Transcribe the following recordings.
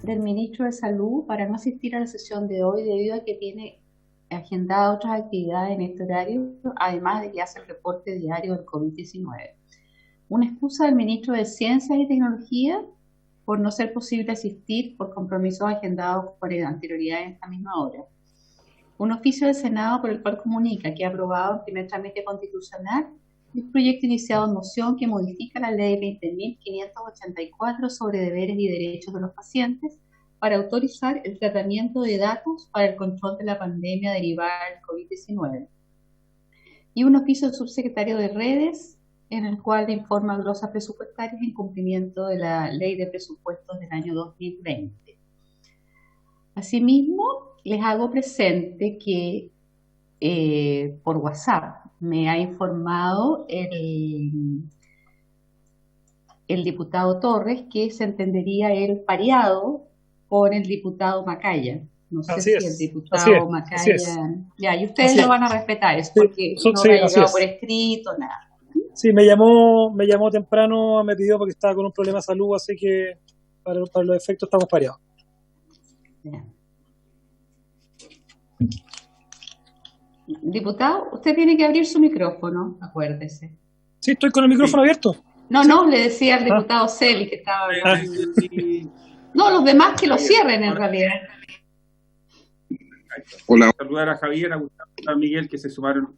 del ministro de Salud para no asistir a la sesión de hoy debido a que tiene agendada otras actividades en este horario, además de que hace el reporte diario del COVID-19. Una excusa del ministro de Ciencias y Tecnología por no ser posible asistir por compromisos agendados por anterioridad en esta misma hora. Un oficio del Senado por el cual comunica que ha aprobado en primer trámite constitucional un proyecto iniciado en moción que modifica la ley 20.584 sobre deberes y derechos de los pacientes para autorizar el tratamiento de datos para el control de la pandemia derivada del COVID-19. Y un oficio del subsecretario de Redes en el cual informa glosas presupuestarias en cumplimiento de la ley de presupuestos del año 2020. Asimismo, les hago presente que por WhatsApp me ha informado el diputado Torres que se entendería él pareado con el diputado Macaya. No sé si el diputado Macaya... Ya, y ustedes lo van a respetar, es porque no me ha llegado por escrito, nada. Sí, me llamó temprano, me pidió porque estaba con un problema de salud, así que para los efectos estamos pareados. Ya. Diputado, usted tiene que abrir su micrófono, acuérdese. Sí, estoy con el micrófono abierto. No, ¿sí? No, le decía al diputado Celi que estaba hablando. No, los demás que lo cierren en realidad. Hola. Saludar a Javier, a Gustavo, a Miguel que se sumaron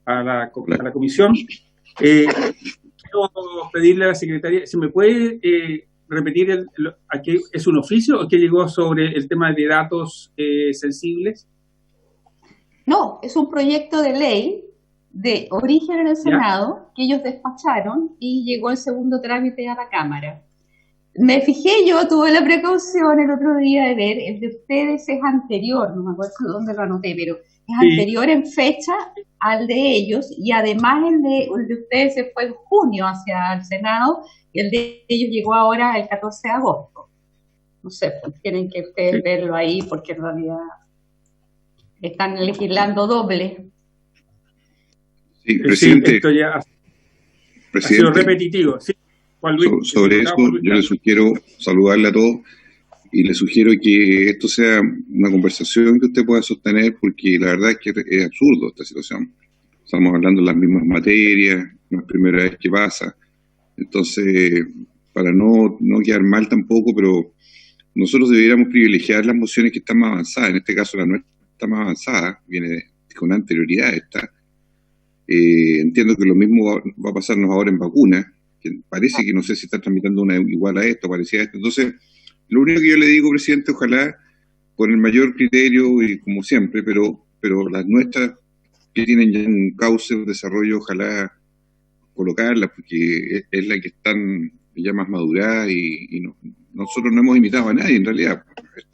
a la comisión. Quiero pedirle a la secretaria, si me puede repetir a qué es un oficio o qué llegó sobre el tema de datos sensibles. No, es un proyecto de ley de origen en el Senado que ellos despacharon y llegó el segundo trámite a la Cámara. Me fijé, yo tuve la precaución el otro día de ver, el de ustedes es anterior, no me acuerdo dónde lo anoté, pero es anterior en fecha al de ellos y además el de ustedes se fue en junio hacia el Senado y el de ellos llegó ahora el 14 de agosto. No sé, pues tienen que ustedes verlo ahí porque en realidad... están legislando doble. Sí, presidente. Esto ya ha sido repetitivo. Sí, Juan Luis, sobre eso yo le sugiero saludarle a todos y le sugiero que esto sea una conversación que usted pueda sostener porque la verdad es que es absurdo esta situación. Estamos hablando de las mismas materias, no es primera vez que pasa. Entonces, para no quedar mal tampoco, pero nosotros deberíamos privilegiar las mociones que están más avanzadas, en este caso la nuestra está más avanzada, viene con anterioridad esta. Entiendo que lo mismo va a pasarnos ahora en vacunas, que parece que no sé si está tramitando una igual a esto, parecía a esto. Entonces, lo único que yo le digo, presidente, ojalá con el mayor criterio y como siempre, pero las nuestras que tienen ya un cauce de desarrollo, ojalá colocarlas, porque es la que están ya más madurada y nosotros no hemos imitado a nadie en realidad,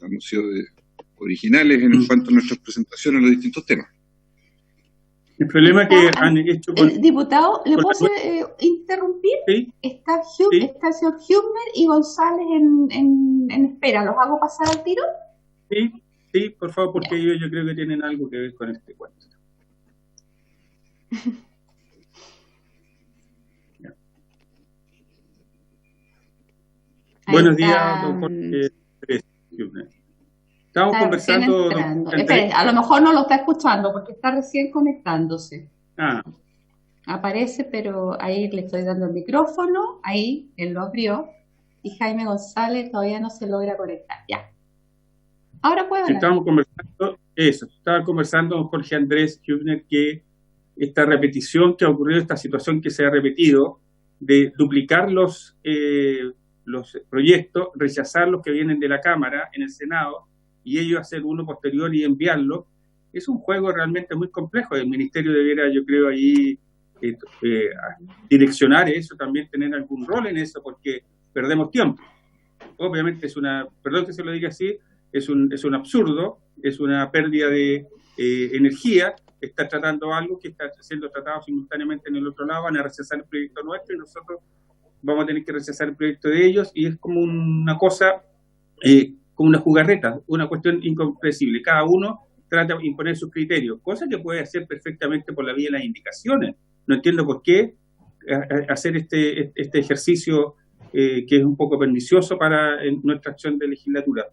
hemos sido originales en cuanto a nuestras presentaciones a los distintos temas. El problema que han hecho con... Diputado, ¿le puedo interrumpir? Sí. Está el señor Hübner y González en espera. ¿Los hago pasar al tiro? Sí, por favor, porque ellos yo creo que tienen algo que ver con este cuento. Buenos días, doctor Hübner. Estamos conversando... Espere, a lo mejor no lo está escuchando porque está recién conectándose. Aparece, pero ahí le estoy dando el micrófono, ahí él lo abrió, y Jaime González todavía no se logra conectar. Ya. Ahora puedo hablar. Estaba conversando con Jorge Andrés Hübner que esta repetición que ha ocurrido, esta situación que se ha repetido, de duplicar los proyectos, rechazar los que vienen de la Cámara en el Senado, y ellos hacer uno posterior y enviarlo, es un juego realmente muy complejo. El Ministerio debiera, yo creo, ahí direccionar eso, también tener algún rol en eso, porque perdemos tiempo. Obviamente perdón que se lo diga así, es un absurdo, es una pérdida de energía, está tratando algo que está siendo tratado simultáneamente en el otro lado, van a rechazar el proyecto nuestro y nosotros vamos a tener que rechazar el proyecto de ellos, y es como una cosa... como una jugarreta, una cuestión incomprensible. Cada uno trata de imponer sus criterios, cosa que puede hacer perfectamente por la vía de las indicaciones. No entiendo por qué hacer este ejercicio que es un poco pernicioso para nuestra acción de legislatura.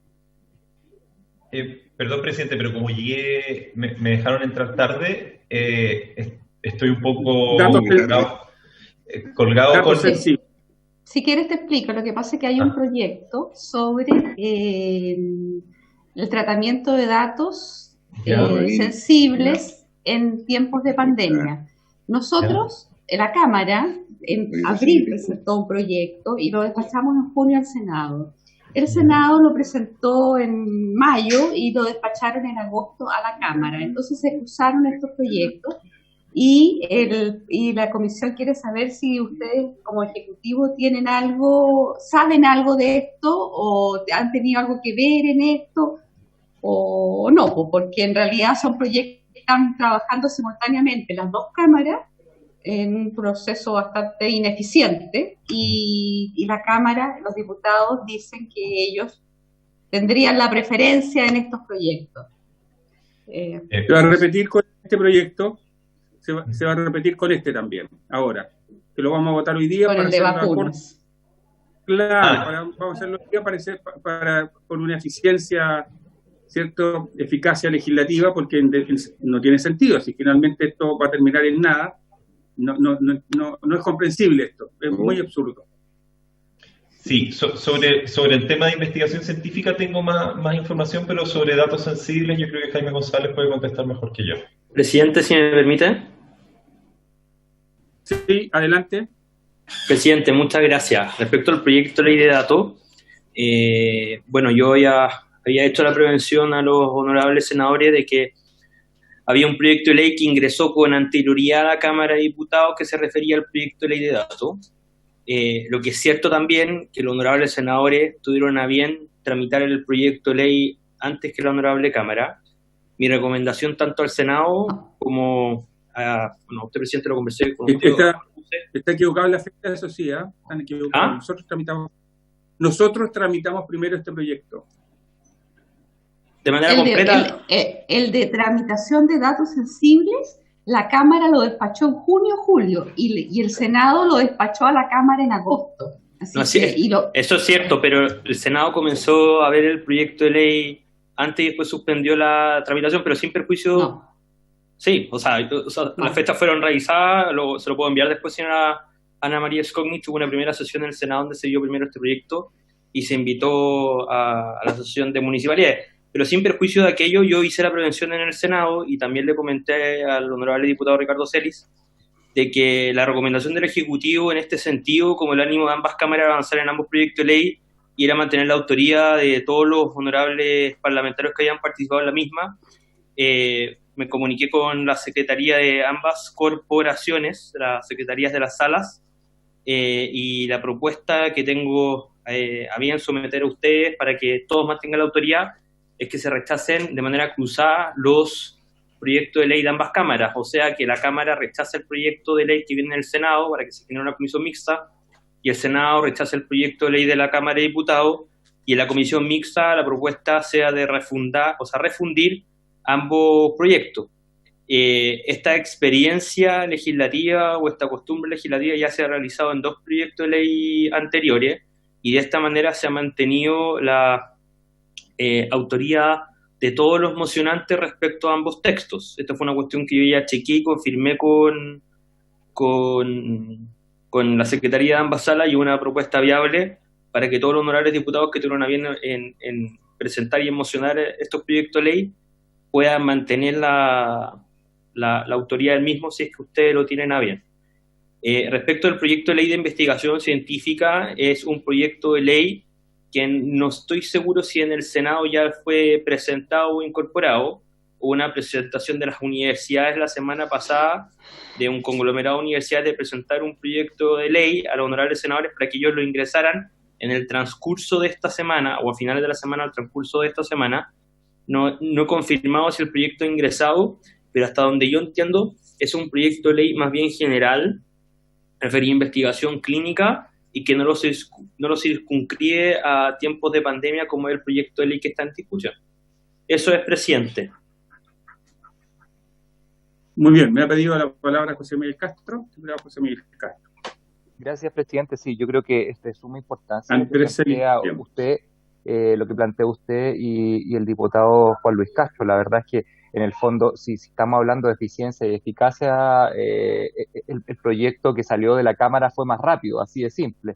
Perdón, presidente, pero como llegué, me dejaron entrar tarde, estoy un poco colgado con... Si quieres te explico. Lo que pasa es que hay un proyecto sobre el tratamiento de datos sensibles en tiempos de pandemia. Nosotros, en la Cámara, en abril presentó un proyecto y lo despachamos en junio al Senado. El Senado lo presentó en mayo y lo despacharon en agosto a la Cámara. Entonces se cruzaron estos proyectos y la Comisión quiere saber si ustedes como Ejecutivo tienen algo, saben algo de esto o han tenido algo que ver en esto o no, porque en realidad son proyectos que están trabajando simultáneamente las dos cámaras en un proceso bastante ineficiente y la Cámara, los diputados dicen que ellos tendrían la preferencia en estos proyectos. Se va a repetir con este proyecto, se va a repetir con este también, ahora, que lo vamos a votar hoy día. Con para el de vacunas. Claro, vamos a hacerlo hoy día con una eficiencia, ¿cierto?, eficacia legislativa, porque no tiene sentido, si finalmente esto va a terminar en nada. No es comprensible esto, es muy absurdo. Sí, sobre el tema de investigación científica tengo más información, pero sobre datos sensibles yo creo que Jaime González puede contestar mejor que yo. Presidente, si me permite. Sí, adelante. Presidente, muchas gracias. Respecto al proyecto de ley de datos, bueno, yo ya había hecho la prevención a los honorables senadores de que había un proyecto de ley que ingresó con anterioridad a la Cámara de Diputados que se refería al proyecto de ley de datos. Lo que es cierto también que los honorables senadores tuvieron a bien tramitar el proyecto de ley antes que la honorable Cámara. Mi recomendación tanto al Senado como a... Bueno, usted, presidente, lo conversé con usted. Está equivocado en la fecha de sociedad. Están equivocados. Nosotros tramitamos primero este proyecto. De manera completa. El de tramitación de datos sensibles, la Cámara lo despachó en junio-julio y el Senado lo despachó a la Cámara en agosto. Eso es cierto, pero el Senado comenzó a ver el proyecto de ley antes y después suspendió la tramitación, pero sin perjuicio. No. Sí, o sea las fechas fueron revisadas, se lo puedo enviar después, señora Ana María Skognic. Hubo una primera sesión en el Senado donde se vio primero este proyecto y se invitó a la Asociación de Municipalidades. Pero sin perjuicio de aquello, yo hice la prevención en el Senado y también le comenté al honorable diputado Ricardo Celis de que la recomendación del Ejecutivo en este sentido, como el ánimo de ambas cámaras avanzar en ambos proyectos de ley, y era mantener la autoría de todos los honorables parlamentarios que hayan participado en la misma. Me comuniqué con la secretaría de ambas corporaciones, las secretarías de las salas, y la propuesta que tengo a bien someter a ustedes para que todos mantengan la autoría es que se rechacen de manera cruzada los proyectos de ley de ambas cámaras, o sea, que la Cámara rechace el proyecto de ley que viene del Senado para que se genere una comisión mixta, y el Senado rechace el proyecto de ley de la Cámara de Diputados, y en la comisión mixta la propuesta sea de refundir ambos proyectos. Esta experiencia legislativa o esta costumbre legislativa ya se ha realizado en dos proyectos de ley anteriores, y de esta manera se ha mantenido la autoría de todos los mocionantes respecto a ambos textos. Esta fue una cuestión que yo ya chequeé y confirmé con la Secretaría de ambas salas, y una propuesta viable para que todos los honorables diputados que tuvieron a bien en presentar y en mocionar estos proyectos de ley puedan mantener la autoría del mismo si es que ustedes lo tienen a bien. Respecto al proyecto de ley de investigación científica, es un proyecto de ley que no estoy seguro si en el Senado ya fue presentado o incorporado. Hubo una presentación de las universidades la semana pasada, de un conglomerado de universidades, de presentar un proyecto de ley a los honorables senadores para que ellos lo ingresaran en el transcurso de esta semana, o a finales de la semana, al transcurso de esta semana. No he confirmado si el proyecto ha ingresado, pero hasta donde yo entiendo es un proyecto de ley más bien general, referido a investigación clínica, y que no lo circunscribe a tiempos de pandemia como es el proyecto de ley que está en discusión. Eso es, presidente. Muy bien, me ha pedido la palabra José Miguel Castro. José Miguel Castro. Gracias, presidente. Sí, yo creo que es de suma importancia Andrés, lo que plantea usted y el diputado Juan Luis Castro. La verdad es que, en el fondo, si estamos hablando de eficiencia y eficacia, el proyecto que salió de la Cámara fue más rápido, así de simple.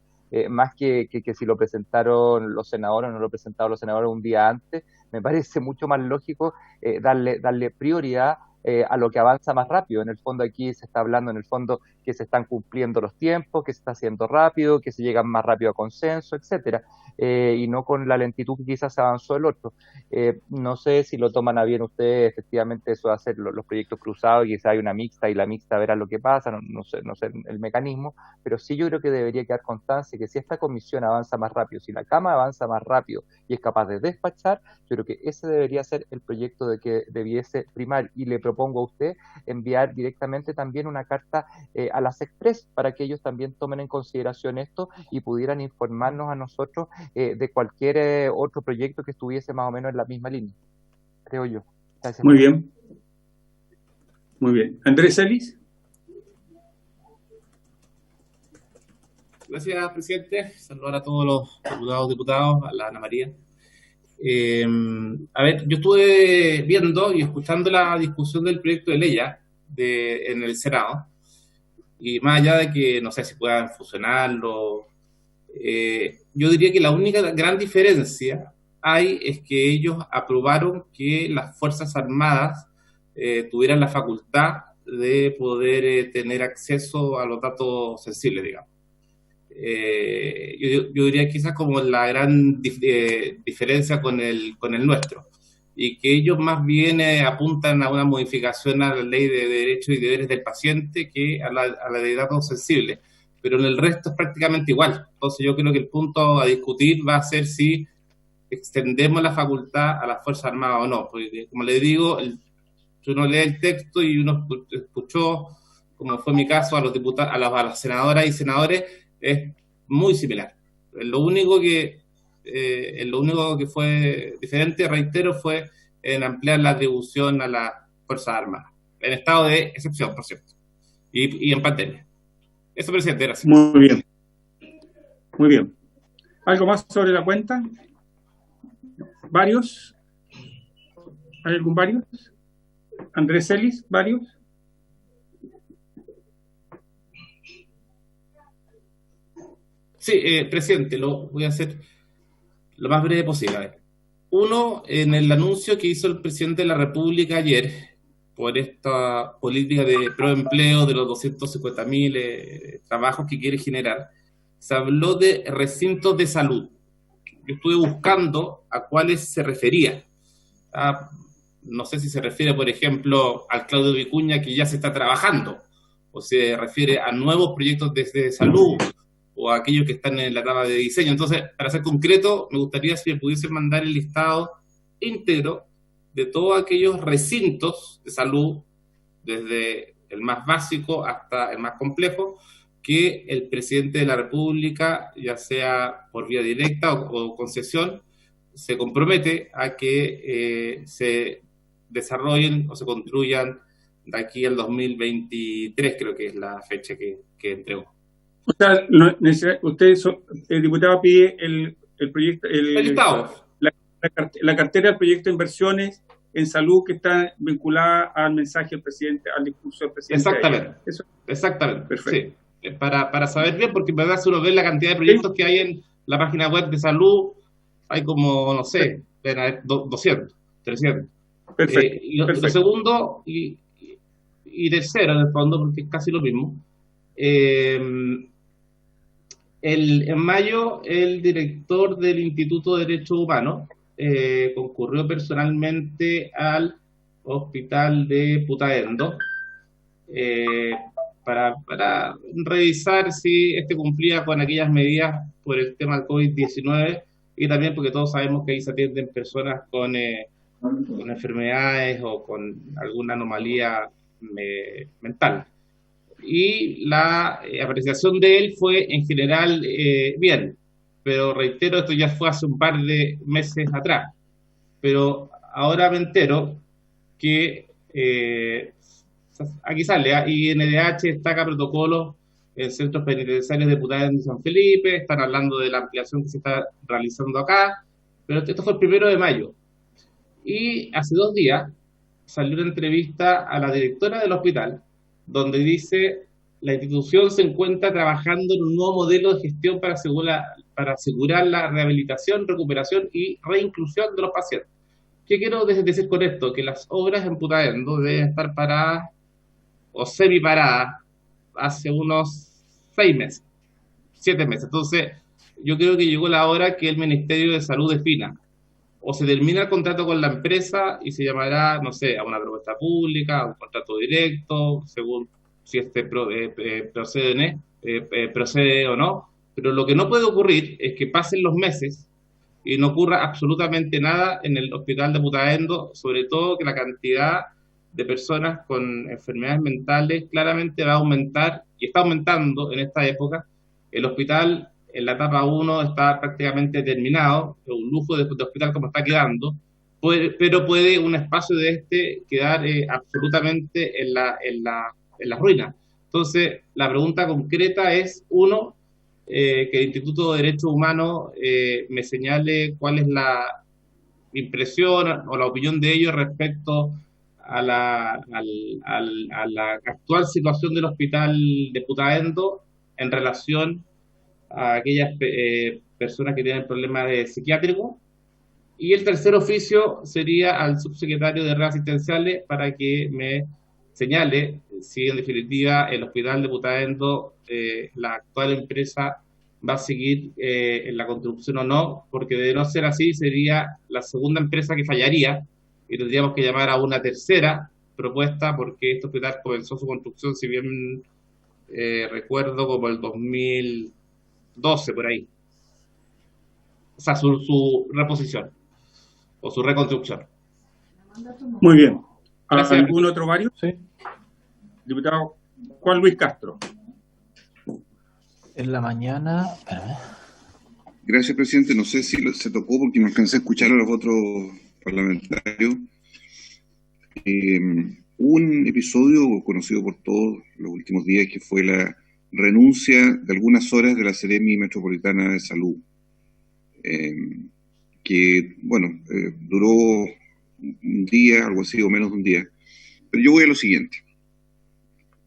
Más que si lo presentaron los senadores o no lo presentaron los senadores un día antes, me parece mucho más lógico darle prioridad a lo que avanza más rápido. En el fondo aquí se está hablando, en el fondo, que se están cumpliendo los tiempos, que se está haciendo rápido, que se llega más rápido a consenso, etcétera, y no con la lentitud que quizás avanzó el otro. No sé si lo toman a bien ustedes, efectivamente, eso de hacer los proyectos cruzados y quizás hay una mixta y la mixta verá lo que pasa, no sé el mecanismo, pero sí yo creo que debería quedar constancia que si esta comisión avanza más rápido, si la Cámara avanza más rápido y es capaz de despachar, yo creo que ese debería ser el proyecto de que debiese primar, y le propongo a usted enviar directamente también una carta a las Express para que ellos también tomen en consideración esto y pudieran informarnos a nosotros de cualquier otro proyecto que estuviese más o menos en la misma línea, creo yo. Gracias. Muy bien. Muy bien. Andrés Ellis. Gracias, presidente. Saludar a todos los diputados, a la Ana María. A ver, yo estuve viendo y escuchando la discusión del proyecto de ley en el Senado, y más allá de que no sé si puedan fusionarlo, yo diría que la única gran diferencia es que ellos aprobaron que las Fuerzas Armadas tuvieran la facultad de poder tener acceso a los datos sensibles, digamos. Yo diría que esa es como la gran diferencia con el nuestro, y que ellos más bien apuntan a una modificación a la ley de derechos y deberes del paciente que a la de datos sensibles, pero en el resto es prácticamente igual. Entonces yo creo que el punto a discutir va a ser si extendemos la facultad a las Fuerzas Armadas o no, porque como le digo, uno lee el texto y uno escuchó, como fue mi caso, a los diputados, a las senadoras y senadores, es muy similar. Lo único que fue diferente, reitero, fue en ampliar la atribución a las Fuerzas Armadas, en estado de excepción, por cierto, y en pandemia. Eso, presidente, gracias. Muy bien. Muy bien. ¿Algo más sobre la cuenta? ¿Varios? ¿Hay algún varios? Andrés Ellis, ¿varios? Sí, presidente, lo voy a hacer lo más breve posible. A ver. Uno, en el anuncio que hizo el presidente de la República ayer por esta política de proempleo de los 250.000 trabajos que quiere generar, se habló de recintos de salud. Yo estuve buscando a cuáles se refería. No sé si se refiere, por ejemplo, al Claudio Vicuña, que ya se está trabajando, o se refiere a nuevos proyectos de salud, o a aquellos que están en la etapa de diseño. Entonces, para ser concreto, me gustaría si me pudiese mandar el listado íntegro de todos aquellos recintos de salud, desde el más básico hasta el más complejo, que el presidente de la República, ya sea por vía directa o concesión, se compromete a que se desarrollen o se construyan de aquí al 2023, creo que es la fecha que entregó. O sea, usted, el diputado, pide el proyecto, el listado, la cartera del proyecto de inversiones en salud que está vinculada al mensaje del presidente, al discurso del presidente. Exactamente. Exactamente. Perfecto. Sí. Para saber bien, porque en verdad si uno ve la cantidad de proyectos que hay en la página web de salud, hay como, no sé, 200, 300. Perfecto. Lo segundo y tercero, en el fondo, porque es casi lo mismo. En mayo, el director del Instituto de Derechos Humanos concurrió personalmente al hospital de Putaendo para revisar si cumplía con aquellas medidas por el tema del COVID-19, y también porque todos sabemos que ahí se atienden personas con enfermedades o con alguna anomalía mental. Y la apreciación de él fue en general bien, pero reitero, esto ya fue hace un par de meses atrás, pero ahora me entero que aquí sale, INDH destaca protocolos en centros penitenciarios de Putaendo y San Felipe, están hablando de la ampliación que se está realizando acá, pero esto fue el 1 de mayo. Y hace 2 días salió una entrevista a la directora del hospital, donde dice: la institución se encuentra trabajando en un nuevo modelo de gestión para asegurar la rehabilitación, recuperación y reinclusión de los pacientes. ¿Qué quiero decir con esto? Que las obras en Putaendo deben estar paradas o semiparadas hace unos 6 meses, 7 meses. Entonces, yo creo que llegó la hora que el Ministerio de Salud defina: o se termina el contrato con la empresa y se llamará, no sé, a una propuesta pública, a un contrato directo, según si procede o no. Pero lo que no puede ocurrir es que pasen los meses y no ocurra absolutamente nada en el hospital de Putaendo, sobre todo que la cantidad de personas con enfermedades mentales claramente va a aumentar, y está aumentando en esta época. El hospital en la etapa 1 está prácticamente terminado, es un lujo de hospital como está quedando, pero puede un espacio de este quedar absolutamente en la ruina. Entonces, la pregunta concreta es, uno, que el Instituto de Derechos Humanos me señale cuál es la impresión o la opinión de ellos respecto a la actual situación del hospital de Putaendo en relación a aquellas personas que tienen problemas psiquiátricos. Y el tercer oficio sería al subsecretario de redes asistenciales para que me señale si en definitiva el hospital de Putaendo, la actual empresa, va a seguir en la construcción o no, porque de no ser así sería la segunda empresa que fallaría y tendríamos que llamar a una tercera propuesta, porque este hospital comenzó su construcción, si bien recuerdo, como el 2012 por ahí. O sea, su reposición o su reconstrucción. Muy bien. ¿Algún otro varios? Sí. Diputado Juan Luis Castro. En la mañana. Gracias, presidente. No sé si se tocó porque no alcancé a escuchar a los otros parlamentarios. Un episodio conocido por todos los últimos días, que fue la renuncia de algunas horas de la Seremi Metropolitana de Salud, que, bueno, duró un día, algo así, o menos de un día. Pero yo voy a lo siguiente.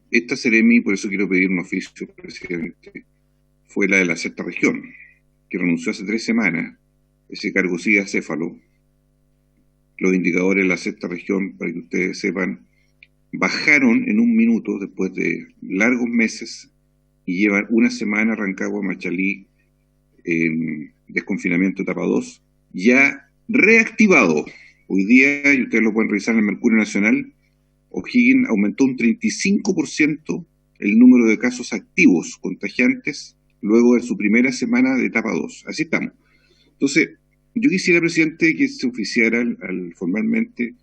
Esta Seremi, por eso quiero pedir un oficio, presidente, fue la de la sexta región, que renunció hace 3 semanas. Ese cargo sigue acéfalo. Los indicadores de la sexta región, para que ustedes sepan, bajaron en 1 minuto después de largos meses y llevan 1 semana Rancagua, Machalí en desconfinamiento etapa 2, ya reactivado. Hoy día, y ustedes lo pueden revisar en el Mercurio Nacional, O'Higgins aumentó un 35% el número de casos activos contagiantes luego de su primera semana de etapa 2. Así estamos. Entonces, yo quisiera, presidente, que se oficiara formalmente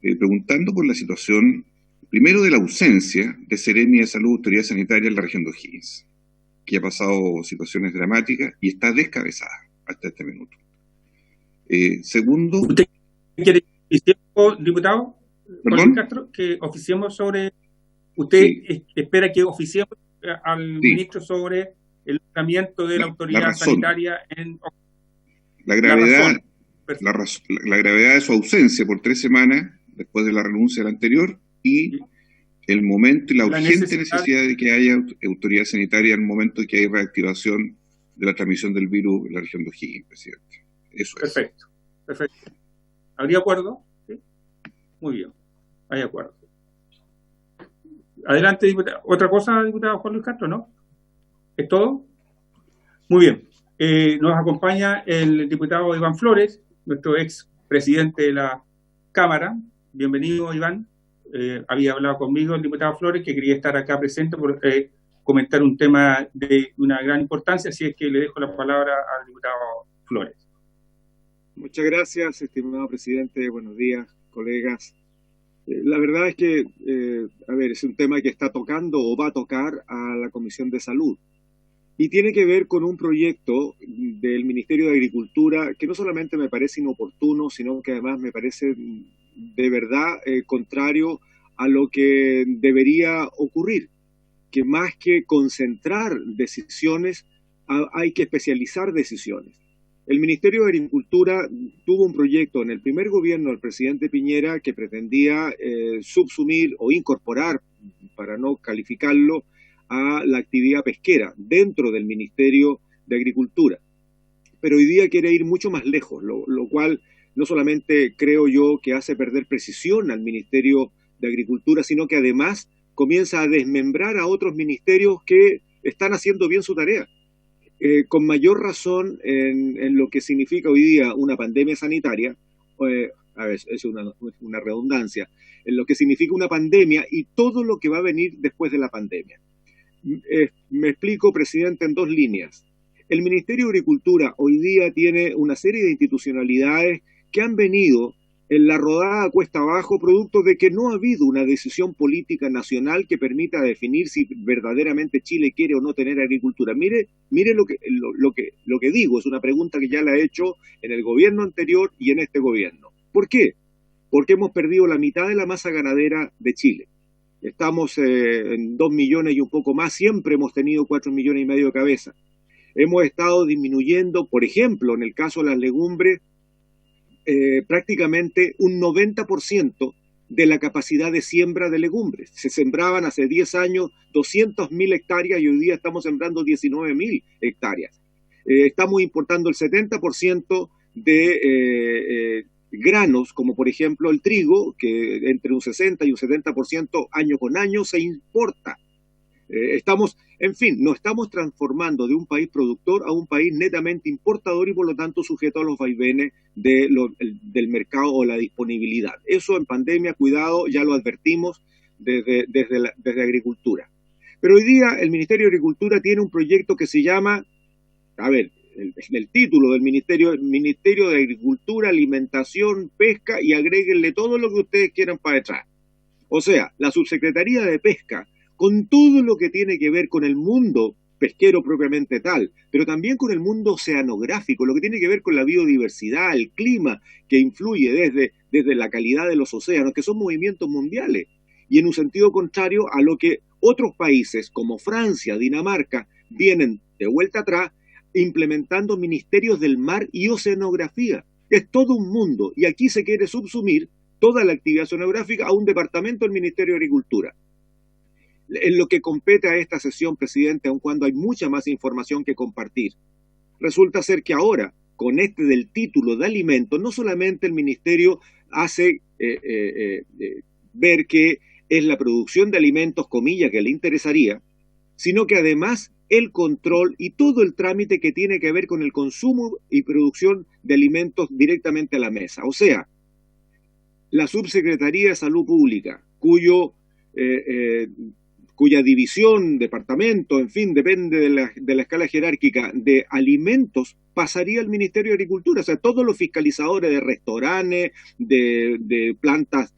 preguntando por la situación, primero, de la ausencia de Seremi de Salud, Autoridad Sanitaria en la región de O'Higgins, que ha pasado situaciones dramáticas y está descabezada hasta este minuto. Segundo... ¿Usted quiere que oficiemos, diputado? ¿Perdón? Castro, que oficiemos sobre... ¿Usted espera que oficiemos al ministro sobre el tratamiento de la autoridad sanitaria en... La gravedad de su ausencia por 3 semanas después de la renuncia del anterior, y el momento y la urgente necesidad de que haya autoridad sanitaria en el momento de que haya reactivación de la transmisión del virus en la región de O'Higgins, presidente. Eso es. Perfecto. ¿Habría acuerdo? ¿Sí? Muy bien, hay acuerdo. Adelante, diputado. ¿Otra cosa, diputado Juan Luis Castro, no? ¿Es todo? Muy bien. Nos acompaña el diputado Iván Flores, nuestro ex presidente de la Cámara. Bienvenido, Iván. Había hablado conmigo el diputado Flores, que quería estar acá presente por comentar un tema de una gran importancia, así es que le dejo la palabra al diputado Flores. Muchas gracias, estimado presidente. Buenos días, colegas. La verdad es que, es un tema que está tocando o va a tocar a la Comisión de Salud. Y tiene que ver con un proyecto del Ministerio de Agricultura que no solamente me parece inoportuno, sino que además me parece de verdad contrario a lo que debería ocurrir. que más que concentrar decisiones, hay que especializar decisiones. El Ministerio de Agricultura tuvo un proyecto en el primer gobierno del presidente Piñera que pretendía subsumir o incorporar, para no calificarlo, a la actividad pesquera dentro del Ministerio de Agricultura. Pero hoy día quiere ir mucho más lejos, lo cual no solamente creo yo que hace perder precisión al Ministerio de Agricultura, sino que además comienza a desmembrar a otros ministerios que están haciendo bien su tarea. Con mayor razón en lo que significa hoy día una pandemia sanitaria, a ver, es una redundancia, en lo que significa una pandemia y todo lo que va a venir después de la pandemia. Me explico, presidente, en dos líneas. El Ministerio de Agricultura hoy día tiene una serie de institucionalidades que han venido en la rodada cuesta abajo, producto de que no ha habido una decisión política nacional que permita definir si verdaderamente Chile quiere o no tener agricultura. Mire lo que digo, es una pregunta que ya la he hecho en el gobierno anterior y en este gobierno. ¿Por qué? Porque hemos perdido la mitad de la masa ganadera de Chile. Estamos en 2 millones y un poco más, siempre hemos tenido 4 millones y medio de cabeza. Hemos estado disminuyendo, por ejemplo, en el caso de las legumbres, prácticamente un 90% de la capacidad de siembra de legumbres. Se sembraban hace 10 años 200.000 hectáreas y hoy día estamos sembrando 19.000 hectáreas. Estamos importando el 70% de granos, como por ejemplo el trigo, que entre un 60 y un 70% año con año se importa. Nos estamos transformando de un país productor a un país netamente importador y por lo tanto sujeto a los vaivenes del mercado o la disponibilidad. Eso en pandemia, cuidado, ya lo advertimos desde Agricultura. Pero hoy día el Ministerio de Agricultura tiene un proyecto que se llama, el título del Ministerio de Agricultura, Alimentación, Pesca y agréguenle todo lo que ustedes quieran para detrás. O sea, la Subsecretaría de Pesca, con todo lo que tiene que ver con el mundo pesquero propiamente tal, pero también con el mundo oceanográfico, lo que tiene que ver con la biodiversidad, el clima que influye desde la calidad de los océanos, que son movimientos mundiales, y en un sentido contrario a lo que otros países como Francia, Dinamarca, vienen de vuelta atrás implementando ministerios del mar y oceanografía. Es todo un mundo, y aquí se quiere subsumir toda la actividad oceanográfica a un departamento del Ministerio de Agricultura. En lo que compete a esta sesión, presidente, aun cuando hay mucha más información que compartir, resulta ser que ahora, con este del título de alimentos, no solamente el Ministerio hace ver que es la producción de alimentos, comillas, que le interesaría, sino que además el control y todo el trámite que tiene que ver con el consumo y producción de alimentos directamente a la mesa. O sea, la Subsecretaría de Salud Pública, cuya división, departamento, en fin, depende de la escala jerárquica de alimentos, pasaría al Ministerio de Agricultura. O sea, todos los fiscalizadores de restaurantes, de plantas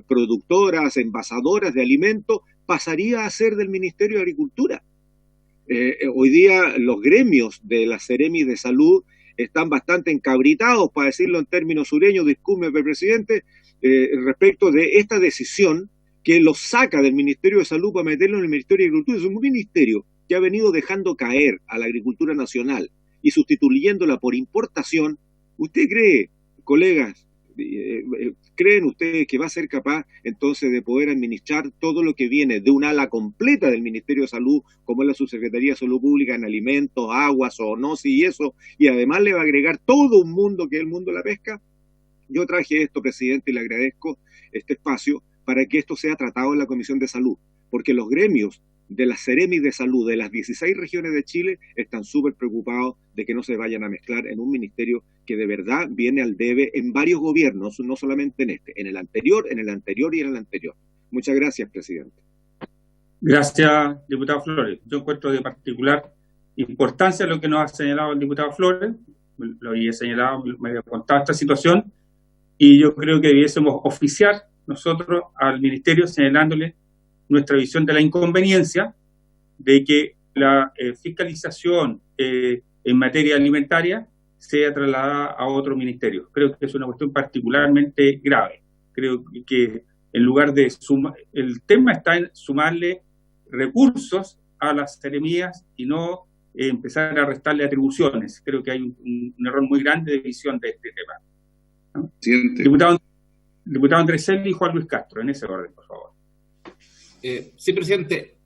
productoras, envasadoras de alimentos, pasaría a ser del Ministerio de Agricultura. Hoy día los gremios de las Seremis de Salud están bastante encabritados, para decirlo en términos sureños, discúlpeme, presidente, respecto de esta decisión que los saca del Ministerio de Salud para meterlo en el Ministerio de Agricultura. Es un ministerio que ha venido dejando caer a la agricultura nacional y sustituyéndola por importación. ¿Usted cree, colegas, creen ustedes que va a ser capaz entonces de poder administrar todo lo que viene de un ala completa del Ministerio de Salud, como es la Subsecretaría de Salud Pública en alimentos, agua, zoonosis y eso, y además le va a agregar todo un mundo que es el mundo de la pesca? Yo traje esto, presidente, y le agradezco este espacio para que esto sea tratado en la Comisión de Salud, porque los gremios de las Seremis de Salud de las 16 regiones de Chile están súper preocupados de que no se vayan a mezclar en un ministerio que de verdad viene al debe en varios gobiernos, no solamente en este, en el anterior y en el anterior. Muchas gracias, presidente. Gracias, diputado Flores. Yo encuentro de particular importancia lo que nos ha señalado el diputado Flores, lo había señalado, me había contado esta situación, y yo creo que debiésemos oficiar nosotros al Ministerio señalándole nuestra visión de la inconveniencia de que la fiscalización en materia alimentaria sea trasladada a otro ministerio. Creo que es una cuestión particularmente grave. Creo que en lugar de el tema está en sumarle recursos a las seremías y no empezar a restarle atribuciones. Creo que hay un error muy grande de visión de este tema, ¿no? Diputado Andrés Celli y Juan Luis Castro, en ese orden, por favor. Sí, presidente.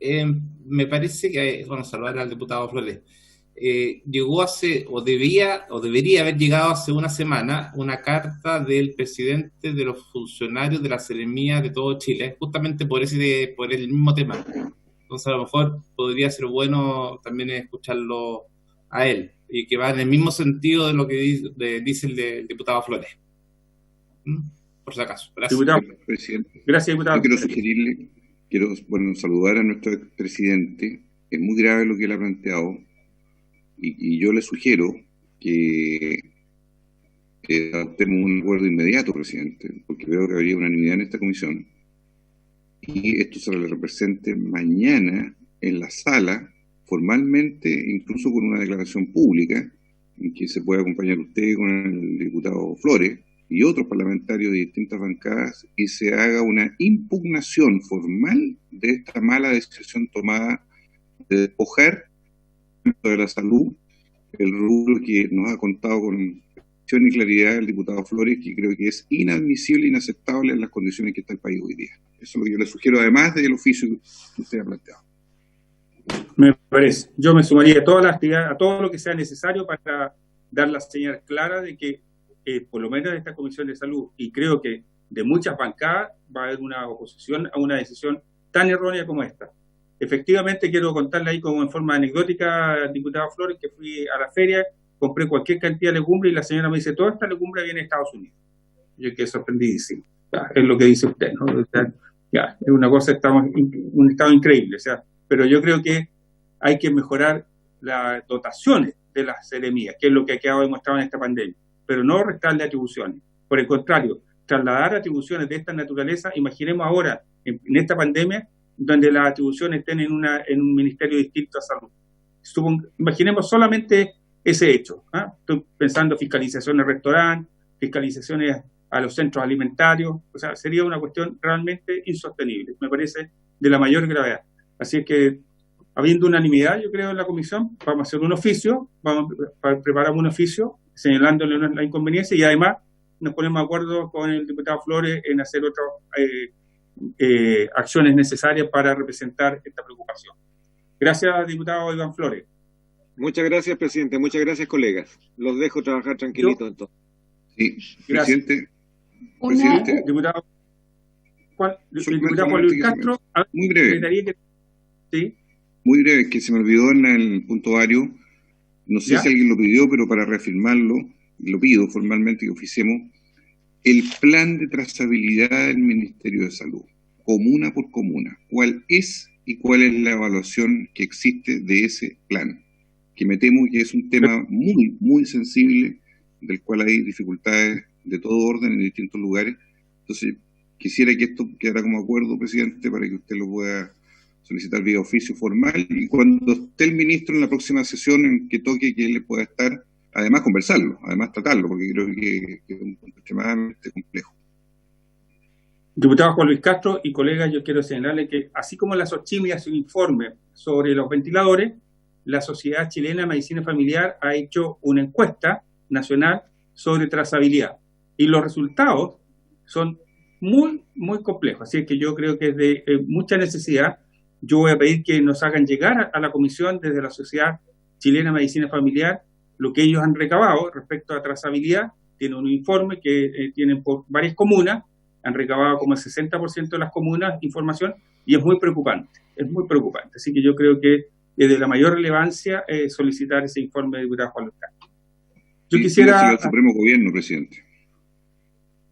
Me parece que, bueno, saludar al diputado Flores. Llegó debería haber llegado hace una semana una carta del presidente de los funcionarios de la Seremía de todo Chile, justamente por el mismo tema. Entonces, a lo mejor podría ser bueno también escucharlo a él, y que va en el mismo sentido de lo que dice el diputado Flores. Por si acaso. Gracias. Presidente. Gracias, diputado. Yo quiero saludar a nuestro expresidente. Es muy grave lo que él ha planteado, y yo le sugiero que adoptemos un acuerdo inmediato, presidente, porque veo que habría unanimidad en esta comisión, y esto se le represente mañana en la sala, formalmente, incluso con una declaración pública, en que se pueda acompañar usted con el diputado Flores y otros parlamentarios de distintas bancadas, y se haga una impugnación formal de esta mala decisión tomada de despojar de la salud el rubro que nos ha contado con y claridad el diputado Flores, que creo que es inadmisible e inaceptable en las condiciones que está el país hoy día. Eso es lo que yo le sugiero, además del oficio que usted ha planteado. Me parece. Yo me sumaría a todas las actividades, a todo lo que sea necesario para dar la señal clara de que, por lo menos en esta Comisión de Salud, y creo que de muchas bancadas, va a haber una oposición a una decisión tan errónea como esta. Efectivamente, quiero contarle ahí como en forma anecdótica, diputado Flores, que fui a la feria, compré cualquier cantidad de legumbre y la señora me dice, toda esta legumbre viene de Estados Unidos. Yo quedé sorprendidísimo. Es lo que dice usted, ¿no? O sea, ya, es una cosa, estamos en un estado increíble, o sea, pero yo creo que hay que mejorar las dotaciones de las seremías, que es lo que ha quedado demostrado en esta pandemia, pero no restarle atribuciones. Por el contrario, trasladar atribuciones de esta naturaleza, imaginemos ahora, en esta pandemia, donde las atribuciones estén en un ministerio distinto a salud. Imaginemos solamente ese hecho. Estoy pensando fiscalizaciones a restaurantes, fiscalizaciones a los centros alimentarios, o sea, sería una cuestión realmente insostenible, me parece de la mayor gravedad. Así que, habiendo unanimidad, yo creo, en la comisión, vamos a hacer un oficio, preparamos un oficio señalándole la inconveniencia, y además nos ponemos de acuerdo con el diputado Flores en hacer otras acciones necesarias para representar esta preocupación. Gracias, diputado Iván Flores. Muchas gracias, presidente. Muchas gracias, colegas. Los dejo trabajar tranquilito entonces. Sí, presidente. Diputado Juan Luis Castro. Muy breve. Sí. Muy breve, que se me olvidó en el punto varios. No sé si alguien lo pidió, pero para reafirmarlo, lo pido formalmente que oficiemos. El plan de trazabilidad del Ministerio de Salud, comuna por comuna. ¿Cuál es y cuál es la evaluación que existe de ese plan? Que me temo que es un tema muy, muy sensible, del cual hay dificultades de todo orden en distintos lugares. Entonces, quisiera que esto quedara como acuerdo, presidente, para que usted lo pueda solicitar vía oficio formal, y cuando esté el ministro en la próxima sesión en que toque que él le pueda estar, además conversarlo, además tratarlo, porque creo que es un punto extremadamente complejo. Diputado Juan Luis Castro y colegas, yo quiero señalarle que, así como la SOCHIMI hace un informe sobre los ventiladores, la Sociedad Chilena de Medicina Familiar ha hecho una encuesta nacional sobre trazabilidad, y los resultados son muy, muy complejos, así que yo creo que es de mucha necesidad. Yo voy a pedir que nos hagan llegar a la comisión desde la Sociedad Chilena de Medicina Familiar lo que ellos han recabado respecto a trazabilidad. Tienen un informe que tienen por varias comunas, han recabado como el 60% de las comunas información, y es muy preocupante, así que yo creo que es de la mayor relevancia solicitar ese informe de diputado Juan Luis Castro. Yo quisiera... el Supremo Gobierno, presidente.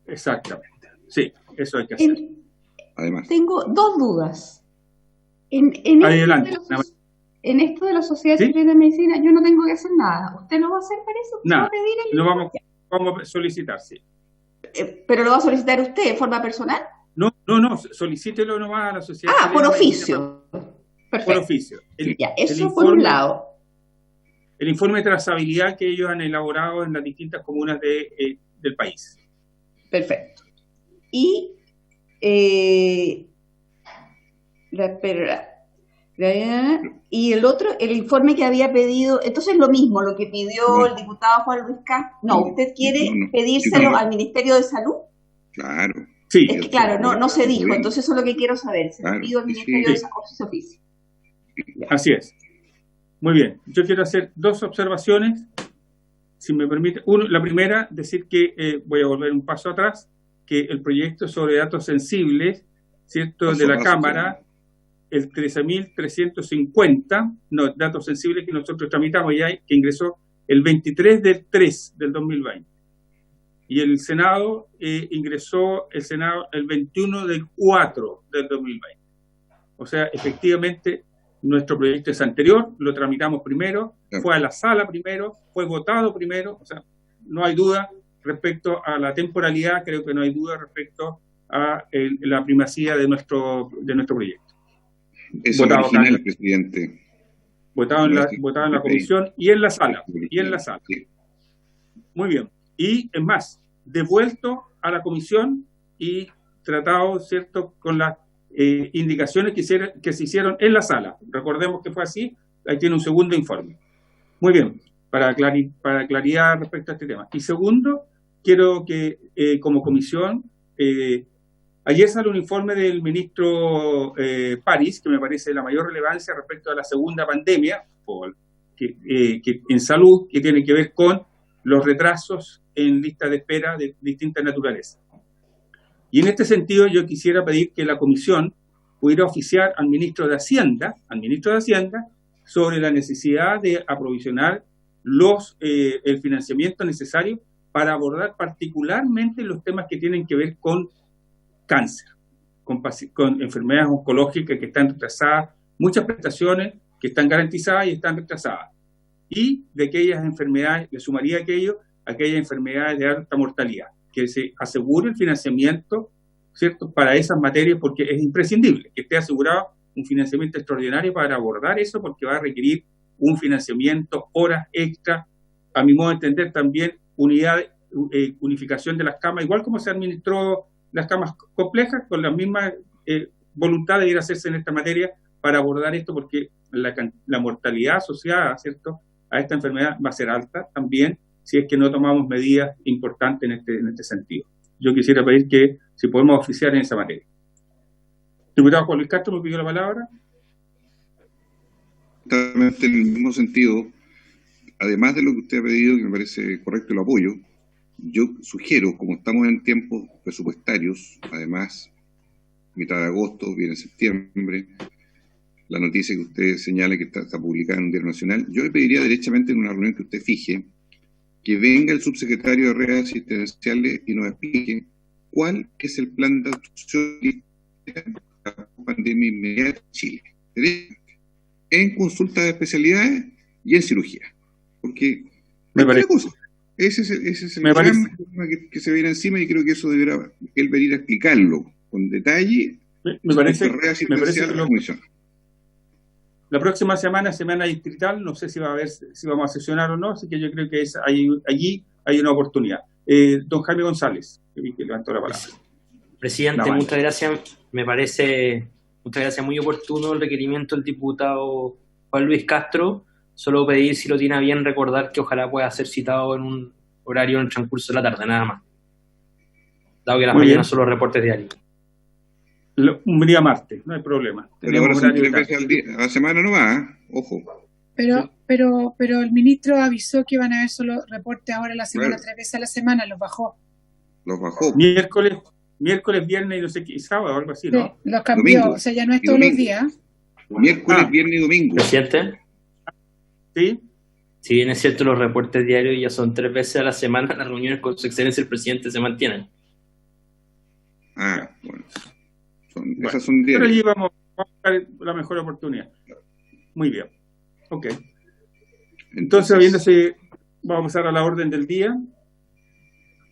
Exactamente, sí, eso hay que hacer. Además. Tengo dos dudas. Adelante. En esto de la Sociedad Chilena de Medicina, yo no tengo que hacer nada. ¿Usted lo va a hacer para eso? Nada, ¿Va a pedir lo vamos a solicitar, sí. ¿Pero lo va a solicitar usted de forma personal? No, solicítelo nomás a la Sociedad Chilena por oficio. Perfecto. Por oficio. Eso por un lado. El informe de trazabilidad que ellos han elaborado en las distintas comunas del país. Perfecto. Y Y el otro, el informe que había pedido, entonces lo mismo, lo que pidió el diputado Juan Luis Castro. No, ¿usted quiere pedírselo al Ministerio de Salud? Claro. Sí. Es que claro, no se dijo, entonces eso es lo que quiero saber. Se lo pido al Ministerio de Oficio. Así es. Muy bien. Yo quiero hacer dos observaciones, si me permite. La primera, decir que voy a volver un paso atrás, que el proyecto sobre datos sensibles, ¿cierto?, de la Cámara, el 13.350, datos sensibles que nosotros tramitamos ya, que ingresó el 23 del 3 del 2020. Y el Senado ingresó el 21 del 4 del 2020. O sea, efectivamente, nuestro proyecto es anterior, lo tramitamos primero, fue a la sala primero, fue votado primero, o sea, no hay duda respecto a la temporalidad, creo que no hay duda respecto a la primacía de nuestro proyecto. Es original, presidente. Votado en la comisión y en la sala. Sí. Muy bien. Y es más, devuelto a la comisión y tratado, ¿cierto?, con las indicaciones que se hicieron en la sala. Recordemos que fue así. Ahí tiene un segundo informe. Muy bien, para claridad respecto a este tema. Y segundo, quiero que como comisión, ayer sale un informe del ministro París, que me parece de la mayor relevancia respecto a la segunda pandemia que en salud, que tiene que ver con los retrasos en lista de espera de distintas naturalezas. Y en este sentido yo quisiera pedir que la comisión pudiera oficiar al ministro de Hacienda sobre la necesidad de aprovisionar el financiamiento necesario para abordar particularmente los temas que tienen que ver con cáncer, con enfermedades oncológicas que están retrasadas, muchas prestaciones que están garantizadas y están retrasadas. Y de aquellas enfermedades, le sumaría aquellas enfermedades de alta mortalidad, que se asegure el financiamiento, ¿cierto?, para esas materias, porque es imprescindible que esté asegurado un financiamiento extraordinario para abordar eso, porque va a requerir un financiamiento, horas extra, a mi modo de entender también unificación de las camas, igual como se administró las camas complejas, con la misma voluntad de ir a hacerse en esta materia para abordar esto, porque la mortalidad asociada, ¿cierto?, a esta enfermedad va a ser alta también, si es que no tomamos medidas importantes en este sentido. Yo quisiera pedir que si podemos oficiar en esa materia. Diputado Juan Luis Castro, me pidió la palabra. Exactamente en el mismo sentido, además de lo que usted ha pedido, que me parece correcto y lo apoyo, yo sugiero, como estamos en tiempos presupuestarios, además, mitad de agosto, viene septiembre, la noticia que usted señala que está publicada en un diario nacional, yo le pediría derechamente en una reunión que usted fije, que venga el subsecretario de redes asistenciales y nos explique cuál es el plan de acción de la pandemia inmediata en Chile, en consulta de especialidades y en cirugía. Porque me parece cosa. Ese es el gran problema que se viene encima, y creo que eso deberá él venir a explicarlo con detalle. Me parece que la comisión. La próxima semana, semana distrital, no sé si vamos a sesionar o no, así que yo creo que allí hay una oportunidad. Don Jaime González, que levantó la palabra. Presidente, muchas gracias. Me parece, muchas gracias, muy oportuno el requerimiento del diputado Juan Luis Castro. Solo pedir, si lo tiene a bien, recordar que ojalá pueda ser citado en un horario en el transcurso de la tarde, nada más. Dado que las mañanas son los reportes diarios. Un día martes, no hay problema. Pero ahora son 3 veces al día, a la semana no va, ojo. Pero el ministro avisó que iban a haber solo reportes ahora a la semana, 3 veces a la semana, los bajó. Miércoles, viernes y no sé qué, sábado o algo así, ¿no? Sí, los cambió, domingo, o sea, ya no es todos los días. Miércoles, viernes y domingo. ¿Presidente? Sí. Si bien es cierto, los reportes diarios ya son 3 veces a la semana, las reuniones con su excelencia el presidente se mantienen. Bueno. Esas son diarias. Pero allí vamos a buscar la mejor oportunidad. Muy bien. Ok. Entonces, vamos a pasar a la orden del día.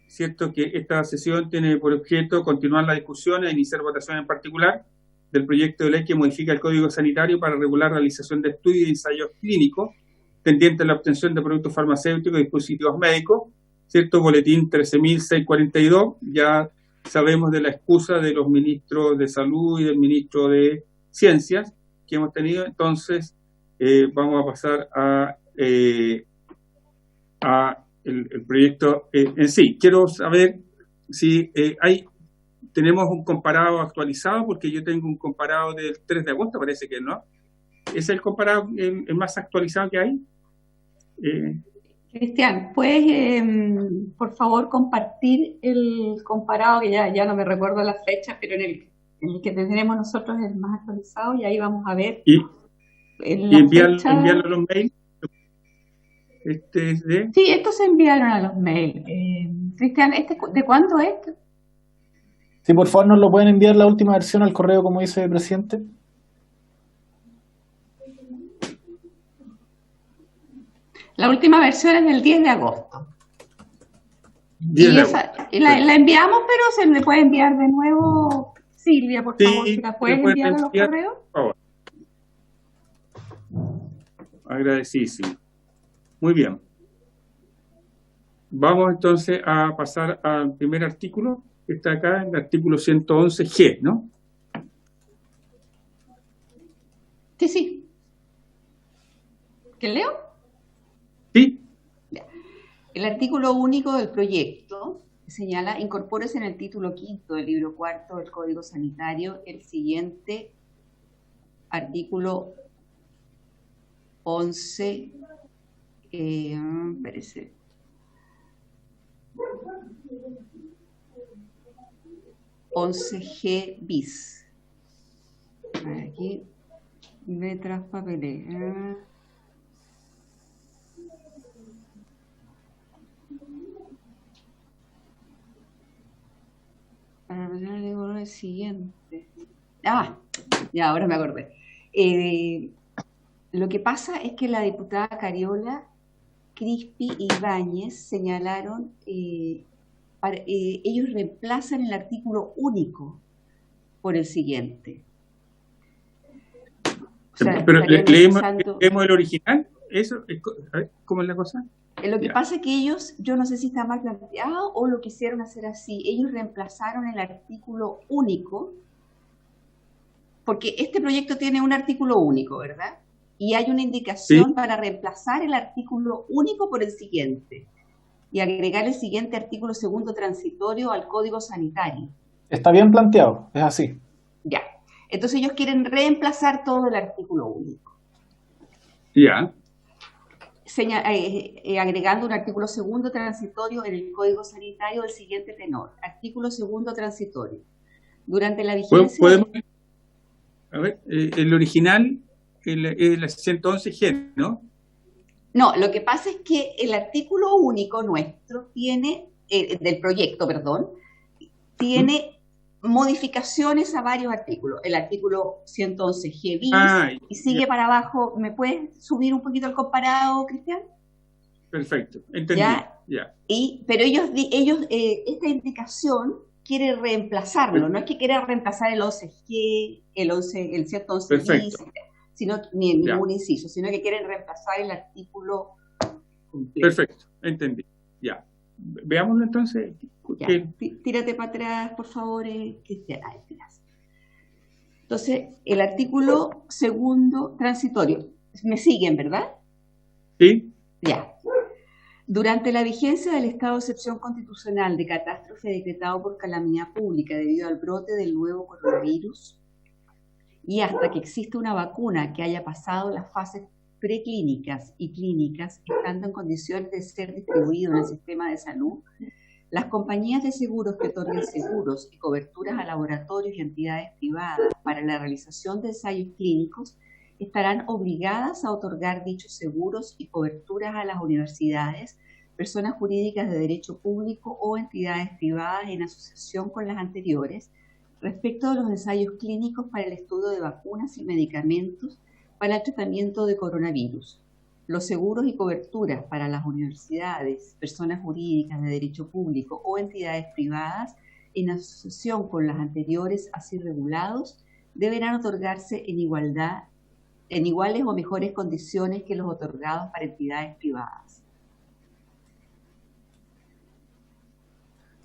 Cierto que esta sesión tiene por objeto continuar la discusión e iniciar votación en particular del proyecto de ley que modifica el Código Sanitario para regular la realización de estudios y ensayos clínicos tendientes a la obtención de productos farmacéuticos y dispositivos médicos, ¿cierto? Boletín 13.642, ya sabemos de la excusa de los ministros de Salud y del ministro de Ciencias, que hemos tenido. Entonces, vamos a pasar a el proyecto en sí. Quiero saber si tenemos un comparado actualizado, porque yo tengo un comparado del 3 de agosto, parece que no. ¿Es el comparado el más actualizado que hay? Cristian, ¿puedes por favor compartir el comparado, que ya no me recuerdo la fecha, pero en el que tenemos nosotros el más actualizado, y ahí vamos a ver y enviarlo a los mails? Sí, estos se enviaron a los mails. Cristian, ¿de cuándo es? Sí, por favor, nos lo pueden enviar la última versión al correo, como dice el presidente. La última versión es del 10 de agosto. La enviamos, pero se le puede enviar de nuevo. Silvia, por favor, si la puedes enviar a los correos. Por favor. Agradecidísimo. Muy bien. Vamos entonces a pasar al primer artículo, que está acá, el artículo 111G, ¿no? Sí. ¿Qué leo? Sí. El artículo único del proyecto señala: incorpórese en el título quinto del libro cuarto del Código Sanitario el siguiente artículo 11, espérese. G bis. Aquí me traspapelé. Para el siguiente. Ya, ahora me acordé. Lo que pasa es que la diputada Cariola, Crispi y Ibáñez señalaron, ellos reemplazan el artículo único por el siguiente. O sea, pero leemos el original. ¿Eso? ¿Cómo es la cosa? Lo que pasa es que ellos, yo no sé si está mal planteado o lo quisieron hacer así, ellos reemplazaron el artículo único, porque este proyecto tiene un artículo único, ¿verdad? Y hay una indicación para reemplazar el artículo único por el siguiente y agregar el siguiente artículo segundo transitorio al Código Sanitario. Está bien planteado, es así. Ya. Entonces ellos quieren reemplazar todo el artículo único. Ya. Agregando un artículo segundo transitorio en el Código Sanitario del siguiente tenor. Artículo segundo transitorio. Durante la vigencia... ¿Podemos? A ver, el original es la 111G, ¿no? No, lo que pasa es que el artículo único nuestro tiene, del proyecto, perdón, tiene modificaciones a varios artículos. El artículo 111G bis y sigue para abajo. ¿Me puedes subir un poquito el comparado, Cristian? Perfecto, entendí. Ya. Pero ellos esta indicación quiere reemplazarlo, no es que quiera reemplazar el 11G, el 111 bis, sino ni ningún inciso, sino que quieren reemplazar el artículo completo. Perfecto, entendí. Ya. Veámoslo entonces. Tírate para atrás, por favor, Cristian. Entonces, el artículo segundo transitorio. ¿Me siguen, verdad? Sí. Ya. Durante la vigencia del estado de excepción constitucional de catástrofe decretado por calamidad pública debido al brote del nuevo coronavirus y hasta que exista una vacuna que haya pasado las fases preclínicas y clínicas, estando en condiciones de ser distribuido en el sistema de salud, las compañías de seguros que otorguen seguros y coberturas a laboratorios y entidades privadas para la realización de ensayos clínicos estarán obligadas a otorgar dichos seguros y coberturas a las universidades, personas jurídicas de derecho público o entidades privadas en asociación con las anteriores, respecto de los ensayos clínicos para el estudio de vacunas y medicamentos para el tratamiento de coronavirus. Los seguros y coberturas para las universidades, personas jurídicas de derecho público o entidades privadas en asociación con las anteriores así regulados deberán otorgarse en iguales o mejores condiciones que los otorgados para entidades privadas.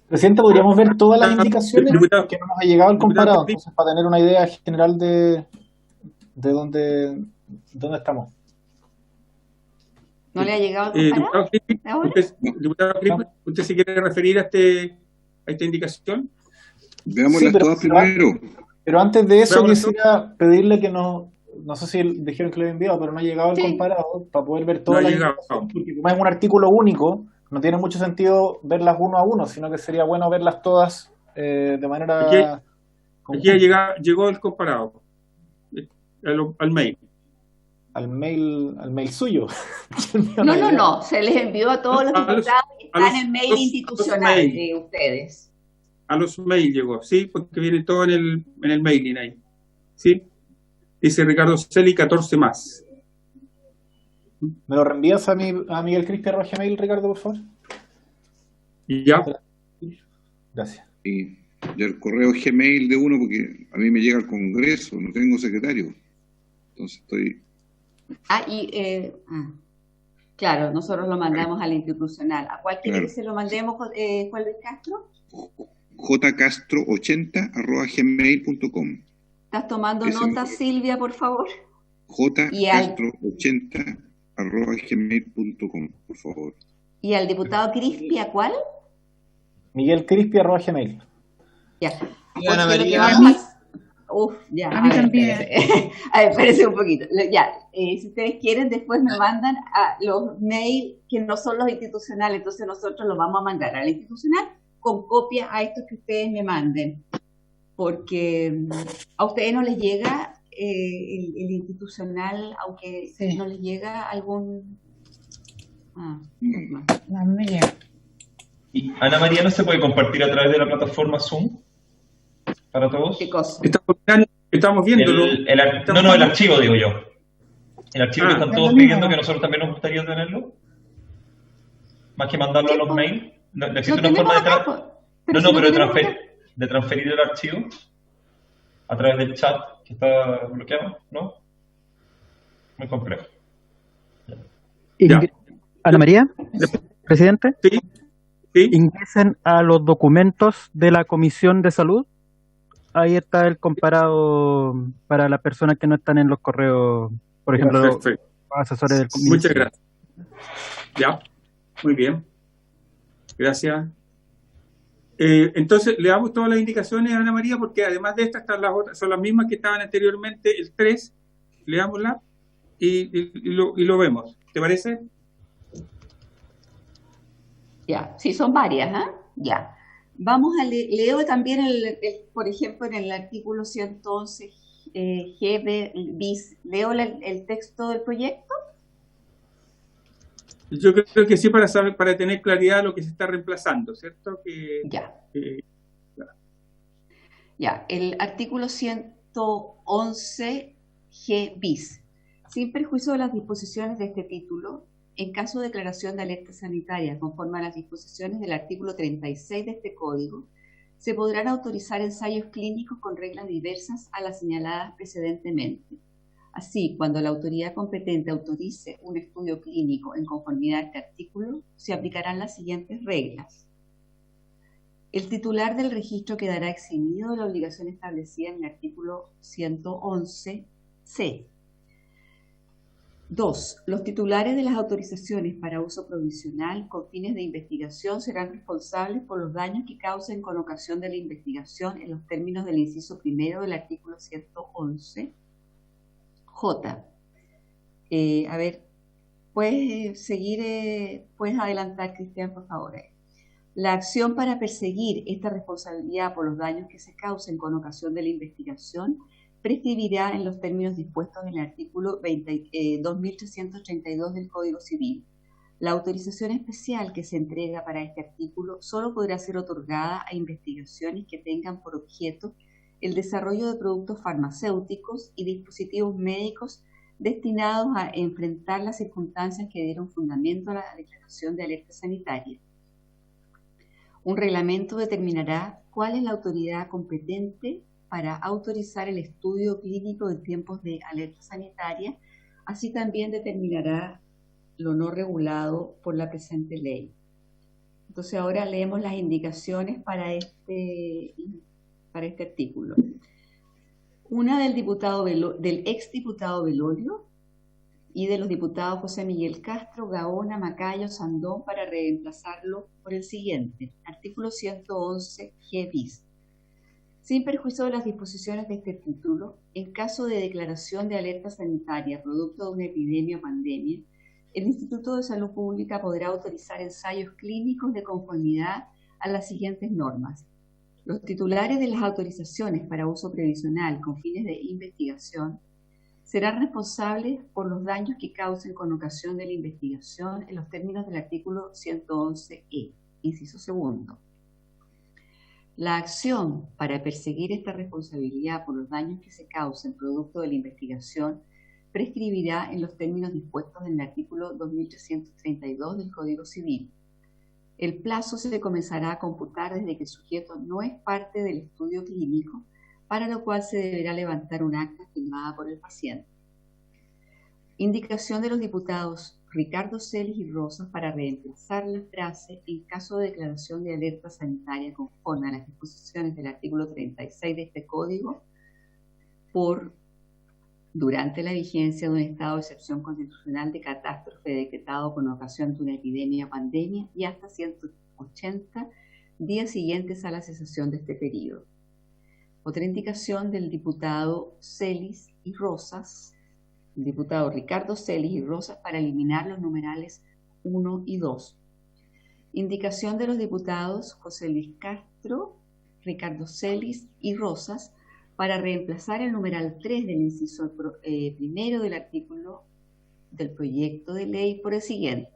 Presidente, ¿podríamos ver todas las indicaciones que nos ha llegado el comparado? Entonces, para tener una idea general de de dónde estamos. ¿No le ha llegado el comparado? Diputado Crispi, ¿usted se quiere referir a esta indicación? Veámoslas todas primero. Pero antes de eso quisiera pedirle que no sé si dijeron que lo he enviado, pero no ha llegado el comparado para poder ver todas las indicaciones, porque como es un artículo único, no tiene mucho sentido verlas uno a uno, sino que sería bueno verlas todas de manera... Aquí llegó el comparado al mail. Al mail suyo. No, se les envió a todos los diputados que están en el mail institucional de ustedes. A los mail llegó, sí, porque viene todo en el mailing ahí. ¿Sí? Dice Ricardo Celi, 14 más. ¿Me lo reenvías a Miguel Crispi @gmail, Ricardo, por favor? Y ya. Gracias. Y el correo Gmail de uno, porque a mí me llega al Congreso, no tengo secretario. Entonces estoy... Claro, nosotros lo mandamos al institucional. ¿A cuál quiere que se lo mandemos, Juan Luis Castro? jcastro80@gmail.com. ¿Estás tomando nota, Silvia, por favor? jcastro80@gmail.com, por favor. ¿Y al diputado Crispi, a cuál? Miguel Crispi @gmail. Ya. Y Ana María. A mí también. A ver, espérese un poquito. Ya, si ustedes quieren, después me mandan a los mails que no son los institucionales, entonces nosotros los vamos a mandar al institucional con copia a estos que ustedes me manden, porque a ustedes no les llega el institucional, aunque no les llega algún... No me llega. ¿Y Ana María no se puede compartir a través de la plataforma Zoom para todos? ¿Qué cosa? Estamos viéndolo. El archivo, digo yo. El archivo que están todos pidiendo, que nosotros también nos gustaría tenerlo. Más que mandarlo a los mails. ¿No existe una forma de transferir el archivo a través del chat que está bloqueado? ¿No? Muy complejo. Ana María, presidente. Sí. Ingresen a los documentos de la Comisión de Salud. Ahí está el comparado para las personas que no están en los correos, por ejemplo, los asesores del Ministerio. Muchas gracias. Ya, muy bien. Gracias. Entonces, le damos todas las indicaciones a Ana María, porque además de estas están las otras, son las mismas que estaban anteriormente, el 3, leámosla y lo vemos. ¿Te parece? Ya, sí, son varias, Ya. Vamos a leo también, por ejemplo, en el artículo 111 G bis, ¿leo el texto del proyecto? Yo creo que sí, para tener claridad de lo que se está reemplazando, ¿cierto? Ya, el artículo 111 G bis. Sin perjuicio de las disposiciones de este título, en caso de declaración de alerta sanitaria conforme a las disposiciones del artículo 36 de este código, se podrán autorizar ensayos clínicos con reglas diversas a las señaladas precedentemente. Así, cuando la autoridad competente autorice un estudio clínico en conformidad a este artículo, se aplicarán las siguientes reglas. El titular del registro quedará eximido de la obligación establecida en el artículo 111c. 2. Los titulares de las autorizaciones para uso provisional con fines de investigación serán responsables por los daños que causen con ocasión de la investigación en los términos del inciso primero del artículo 111. J. A ver, puedes adelantar, Cristian, por favor. La acción para perseguir esta responsabilidad por los daños que se causen con ocasión de la investigación prescribirá en los términos dispuestos en el artículo 2332 del Código Civil. La autorización especial que se entrega para este artículo solo podrá ser otorgada a investigaciones que tengan por objeto el desarrollo de productos farmacéuticos y dispositivos médicos destinados a enfrentar las circunstancias que dieron fundamento a la declaración de alerta sanitaria. Un reglamento determinará cuál es la autoridad competente para autorizar el estudio clínico en tiempos de alerta sanitaria, así también determinará lo no regulado por la presente ley. Entonces ahora leemos las indicaciones para este artículo. Una del exdiputado Belolio y de los diputados José Miguel Castro, Gaona, Macaya, Sandón, para reemplazarlo por el siguiente. Artículo 111 G bis. Sin perjuicio de las disposiciones de este título, en caso de declaración de alerta sanitaria producto de una epidemia o pandemia, el Instituto de Salud Pública podrá autorizar ensayos clínicos de conformidad a las siguientes normas. Los titulares de las autorizaciones para uso previsional con fines de investigación serán responsables por los daños que causen con ocasión de la investigación en los términos del artículo 111E, inciso segundo. La acción para perseguir esta responsabilidad por los daños que se causen producto de la investigación prescribirá en los términos dispuestos en el artículo 2332 del Código Civil. El plazo se comenzará a computar desde que el sujeto no es parte del estudio clínico, para lo cual se deberá levantar un acta firmada por el paciente. Indicación de los diputados Ricardo Celis y Rosas para reemplazar la frase en caso de declaración de alerta sanitaria conforme a las disposiciones del artículo 36 de este código por durante la vigencia de un estado de excepción constitucional de catástrofe decretado con ocasión de una epidemia o pandemia y hasta 180 días siguientes a la cesación de este periodo. Otra indicación del diputado Celis y Rosas, el diputado Ricardo Celis y Rosas para eliminar los numerales 1 y 2. Indicación de los diputados José Luis Castro, Ricardo Celis y Rosas para reemplazar el numeral 3 del inciso primero del artículo del proyecto de ley por el siguiente.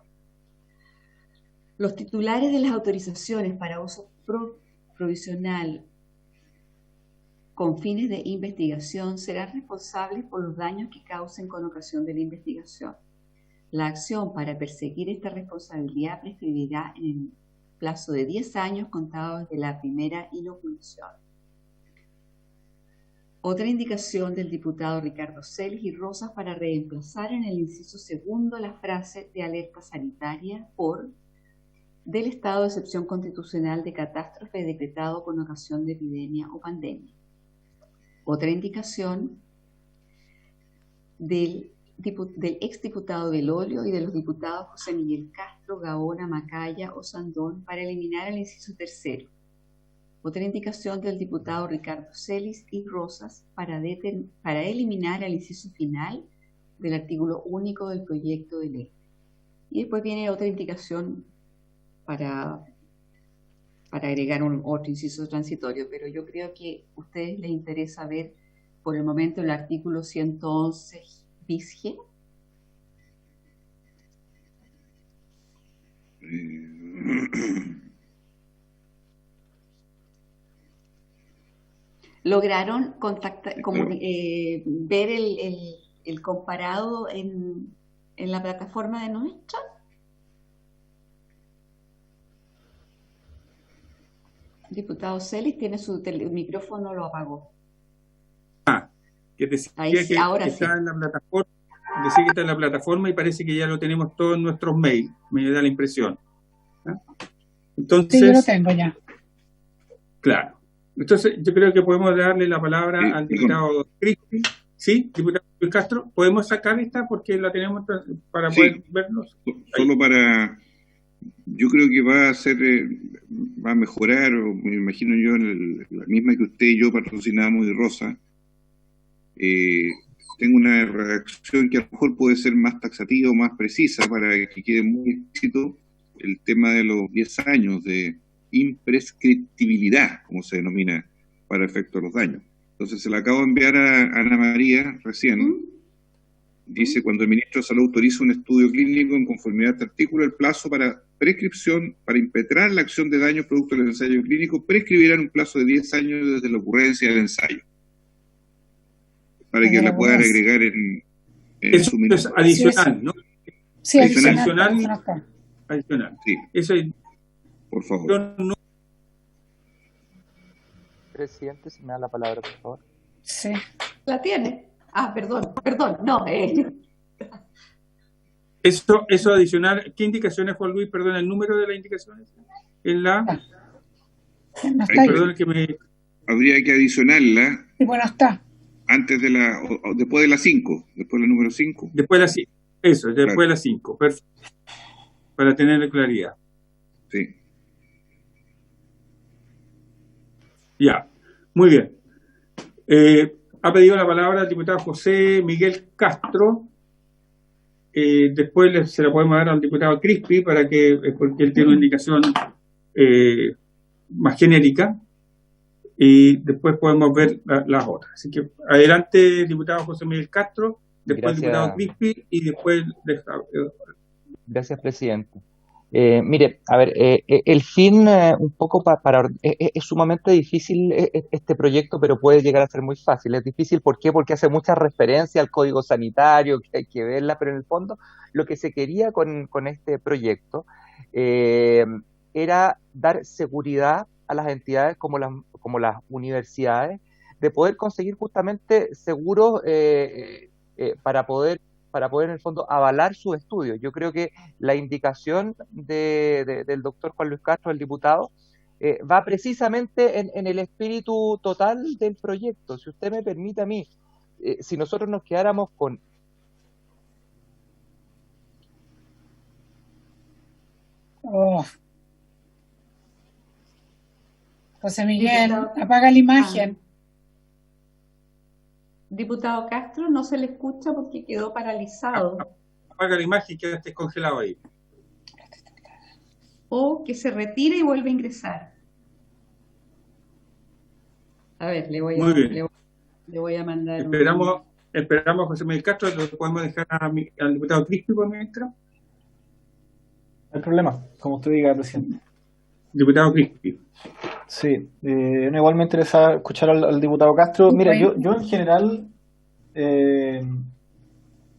Los titulares de las autorizaciones para uso provisional con fines de investigación serán responsables por los daños que causen con ocasión de la investigación. La acción para perseguir esta responsabilidad prescribirá en el plazo de 10 años contados desde la primera inoculación. Otra indicación del diputado Ricardo Celis y Rosas para reemplazar en el inciso segundo la frase de alerta sanitaria por del estado de excepción constitucional de catástrofe decretado con ocasión de epidemia o pandemia. Otra indicación del exdiputado Belolio y de los diputados José Miguel Castro, Gaona, Macaya o Sandón para eliminar el inciso tercero. Otra indicación del diputado Ricardo Celis y Rosas para eliminar el inciso final del artículo único del proyecto de ley. Y después viene otra indicación para agregar otro inciso transitorio, pero yo creo que a ustedes les interesa ver por el momento el artículo 111 bis G. ¿Lograron ver el comparado en la plataforma de nuestra? Diputado Celis tiene su micrófono, lo apagó. Que decía que ahora está sí. En la plataforma, decía que está en la plataforma y parece que ya lo tenemos todo en nuestros mails, me da la impresión. Entonces, sí, yo lo tengo ya. Claro. Entonces, yo creo que podemos darle la palabra al diputado Cristi. ¿Sí? Diputado Luis Castro, ¿podemos sacar esta porque la tenemos para poder vernos? Solo para... Yo creo que va a mejorar, o me imagino yo, la misma que usted y yo patrocinamos y Rosa. Tengo una redacción que a lo mejor puede ser más taxativa o más precisa para que quede muy explícito el tema de los 10 años de imprescriptibilidad, como se denomina, para efecto de los daños. Entonces se la acabo de enviar a Ana María recién. Dice, cuando el ministro de Salud autoriza un estudio clínico en conformidad a este artículo, el plazo para prescripción para impetrar la acción de daño producto del ensayo clínico prescribirá en un plazo de 10 años desde la ocurrencia del ensayo. Para que la puedan agregar en eso su ministro. Es adicional, ¿no? Sí, adicional. Adicional. Sí. Eso es, por favor. Presidente, si me da la palabra, por favor. Sí. ¿La tiene? Perdón, no. Eso adicional, ¿qué indicaciones, Juan Luis? Perdón, el número de las indicaciones. En la... No está perdón, que me... Habría que adicionarla. Y bueno, está. Antes de después de la 5, después de la número 5. Después de la 5, eso, después de la 5, perfecto, para tener claridad. Sí. Ya, muy bien. Ha pedido la palabra el diputado José Miguel Castro. Después se la podemos dar al diputado Crispi porque él tiene una indicación más genérica, y después podemos ver las otras. Así que adelante, diputado José Miguel Castro, después el diputado Crispi y después... Gracias, presidente. Mire, a ver, el fin un poco es sumamente difícil este proyecto, pero puede llegar a ser muy fácil. Es difícil, ¿por qué? Porque hace mucha referencia al código sanitario, que hay que verla, pero en el fondo lo que se quería con este proyecto era dar seguridad a las entidades como las universidades, de poder conseguir justamente seguros para poder en el fondo avalar sus estudios. Yo creo que la indicación del doctor Juan Luis Castro, el diputado, va precisamente en el espíritu total del proyecto. Si usted me permite a mí, si nosotros nos quedáramos con... José Miguel, apaga la imagen. Diputado Castro, no se le escucha porque quedó paralizado. Apaga la imagen y quedaste congelado ahí. O que se retire y vuelve a ingresar. A ver, le voy a mandar. Esperamos a José Miguel Castro. ¿Lo podemos dejar al diputado Crispi por mientras? No hay problema, como usted diga, presidente. Diputado Crispi. Sí, igual me interesa escuchar al diputado Castro. Mira, yo en general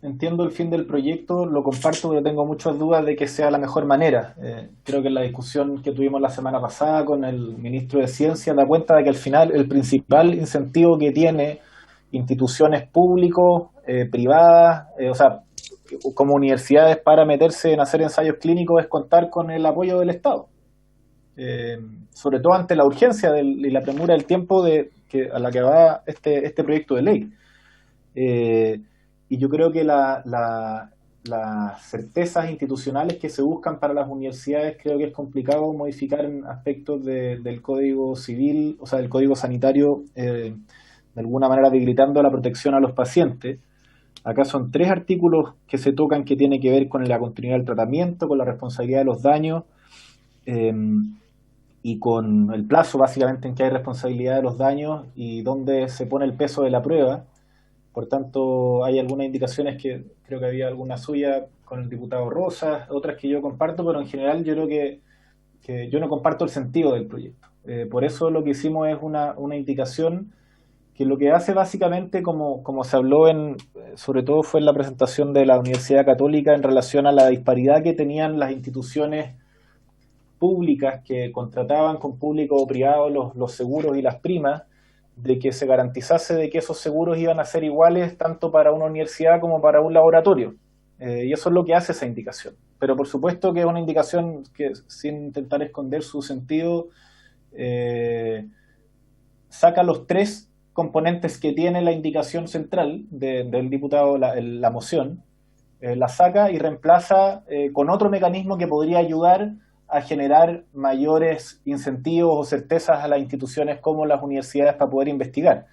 entiendo el fin del proyecto, lo comparto, pero tengo muchas dudas de que sea la mejor manera. Creo que en la discusión que tuvimos la semana pasada con el ministro de Ciencia da cuenta de que al final el principal incentivo que tiene instituciones públicas, privadas, o sea, como universidades para meterse en hacer ensayos clínicos es contar con el apoyo del Estado. Sobre todo ante la urgencia y la premura del tiempo a la que va este proyecto de ley. Y yo creo que las certezas institucionales que se buscan para las universidades, creo que es complicado modificar en aspectos del Código Civil, o sea, del Código Sanitario, de alguna manera debilitando la protección a los pacientes. Acá son 3 artículos que se tocan que tienen que ver con la continuidad del tratamiento, con la responsabilidad de los daños, y con el plazo básicamente en que hay responsabilidad de los daños y dónde se pone el peso de la prueba. Por tanto, hay algunas indicaciones que creo que había alguna suya con el diputado Rosas, otras que yo comparto, pero en general yo creo que yo no comparto el sentido del proyecto. Por eso lo que hicimos es una indicación que lo que hace básicamente, como se habló sobre todo fue en la presentación de la Universidad Católica en relación a la disparidad que tenían las instituciones públicas que contrataban con público o privado los seguros y las primas, de que se garantizase de que esos seguros iban a ser iguales tanto para una universidad como para un laboratorio. Y eso es lo que hace esa indicación. Pero por supuesto que es una indicación que, sin intentar esconder su sentido, saca los 3 componentes que tiene la indicación central del diputado, la moción, la saca y reemplaza con otro mecanismo que podría ayudar a generar mayores incentivos o certezas a las instituciones como las universidades para poder investigar.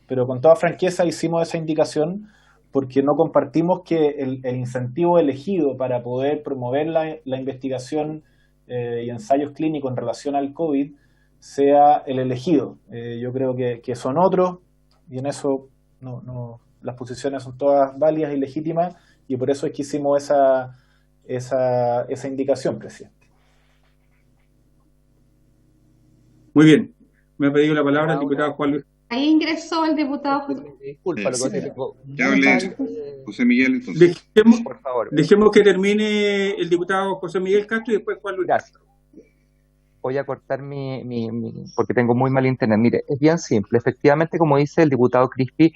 Pero con toda franqueza hicimos esa indicación porque no compartimos que el incentivo elegido para poder promover la investigación y ensayos clínicos en relación al COVID sea el elegido. Yo creo que son otros, y en eso las posiciones son todas válidas y legítimas, y por eso es que hicimos esa indicación, presidente. Muy bien. Me ha pedido la palabra el diputado Juan Luis. Ahí ingresó el diputado José Miguel. Disculpa, Ya hablé, José Miguel, entonces. Por favor. Dejemos que termine el diputado José Miguel Castro y después Juan Luis. Gracias. Voy a cortar porque tengo muy mal internet. Mire, es bien simple. Efectivamente, como dice el diputado Crispi,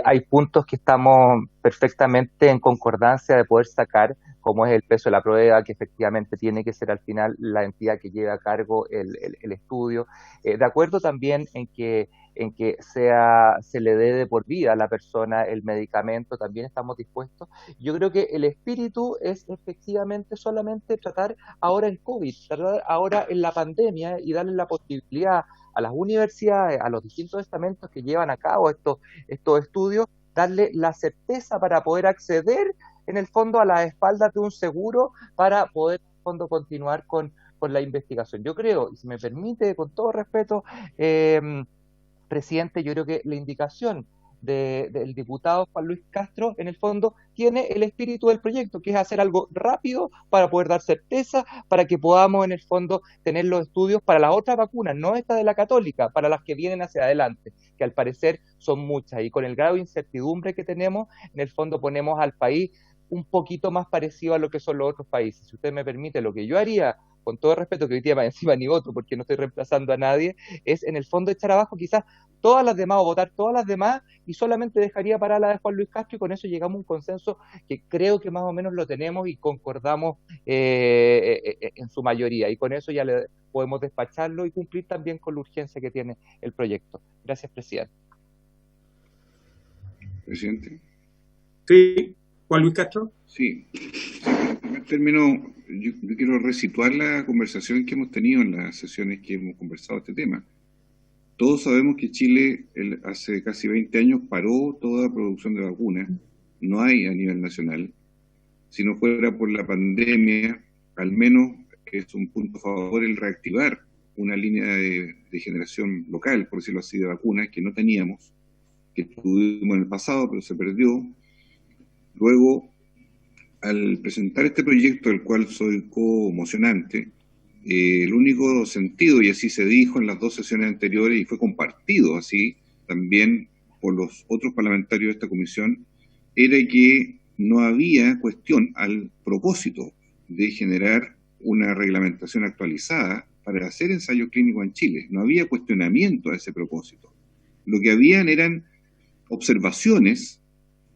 hay puntos que estamos perfectamente en concordancia de poder sacar, como es el peso de la prueba, que efectivamente tiene que ser al final la entidad que lleve a cargo el estudio. De acuerdo también en que en que se le dé de por vida a la persona el medicamento, también estamos dispuestos. Yo creo que el espíritu es efectivamente solamente tratar ahora en COVID, tratar ahora en la pandemia y darle la posibilidad a las universidades, a los distintos estamentos que llevan a cabo estos estudios, darle la certeza para poder acceder en el fondo a las espaldas de un seguro para poder en el fondo continuar con la investigación. Yo creo, y si me permite, con todo respeto, presidente, yo creo que la indicación del diputado Juan Luis Castro, en el fondo, tiene el espíritu del proyecto, que es hacer algo rápido para poder dar certeza, para que podamos, en el fondo, tener los estudios para las otras vacunas, no esta de la Católica, para las que vienen hacia adelante, que al parecer son muchas, y con el grado de incertidumbre que tenemos, en el fondo ponemos al país un poquito más parecido a lo que son los otros países. Si usted me permite, lo que yo haría, con todo respeto, que hoy día más encima ni voto porque no estoy reemplazando a nadie, es en el fondo echar abajo quizás todas las demás o votar todas las demás y solamente dejaría para la de Juan Luis Castro, y con eso llegamos a un consenso que creo que más o menos lo tenemos y concordamos en su mayoría, y con eso ya podemos despacharlo y cumplir también con la urgencia que tiene el proyecto. Gracias, presidente. Presidente. Sí, Juan Luis Castro. Sí. En primer término, yo quiero resituar la conversación que hemos tenido en las sesiones que hemos conversado este tema. Todos sabemos que Chile hace casi 20 años paró toda producción de vacunas. No hay a nivel nacional. Si no fuera por la pandemia, al menos es un punto a favor el reactivar una línea de generación local, por decirlo así, de vacunas que no teníamos, que tuvimos en el pasado, pero se perdió. Luego, al presentar este proyecto, del cual soy co-mocionante, el único sentido, y así se dijo en las dos sesiones anteriores, y fue compartido así también por los otros parlamentarios de esta comisión, era que no había cuestión al propósito de generar una reglamentación actualizada para hacer ensayos clínicos en Chile. No había cuestionamiento a ese propósito. Lo que habían eran observaciones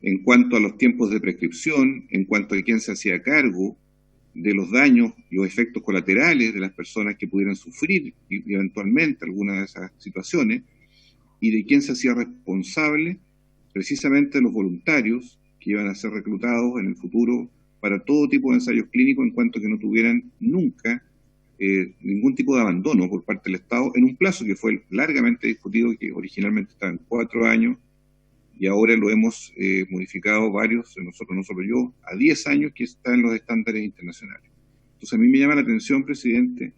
en cuanto a los tiempos de prescripción, en cuanto a quién se hacía cargo de los daños y los efectos colaterales de las personas que pudieran sufrir eventualmente alguna de esas situaciones, y de quién se hacía responsable precisamente de los voluntarios que iban a ser reclutados en el futuro para todo tipo de ensayos clínicos, en cuanto que no tuvieran nunca ningún tipo de abandono por parte del Estado, en un plazo que fue largamente discutido, que originalmente estaba en 4 años, y ahora lo hemos modificado varios, nosotros, no solo yo, a 10 años, que está en los estándares internacionales. Entonces a mí me llama la atención, presidente,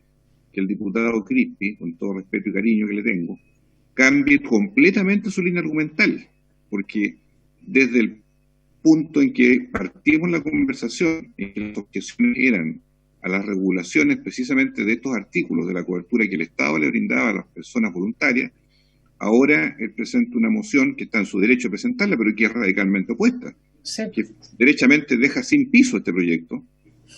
que el diputado Crispi, con todo respeto y cariño que le tengo, cambie completamente su línea argumental, porque desde el punto en que partimos la conversación, en que las objeciones eran a las regulaciones precisamente de estos artículos, de la cobertura que el Estado le brindaba a las personas voluntarias, ahora él presenta una moción que está en su derecho a presentarla, pero que es radicalmente opuesta, sí, que derechamente deja sin piso este proyecto,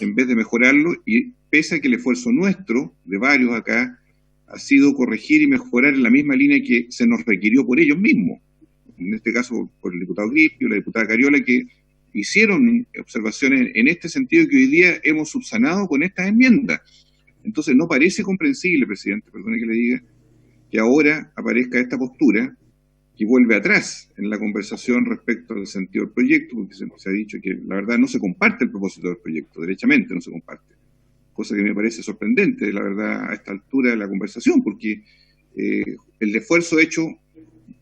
en vez de mejorarlo, y pese a que el esfuerzo nuestro, de varios acá, ha sido corregir y mejorar en la misma línea que se nos requirió por ellos mismos, en este caso por el diputado Gripio, la diputada Cariola, que hicieron observaciones en este sentido que hoy día hemos subsanado con estas enmiendas. Entonces no parece comprensible, presidente, perdone que le diga, que ahora aparezca esta postura que vuelve atrás en la conversación respecto al sentido del proyecto, porque se ha dicho que la verdad no se comparte el propósito del proyecto, derechamente no se comparte, cosa que me parece sorprendente, la verdad, a esta altura de la conversación, porque el esfuerzo hecho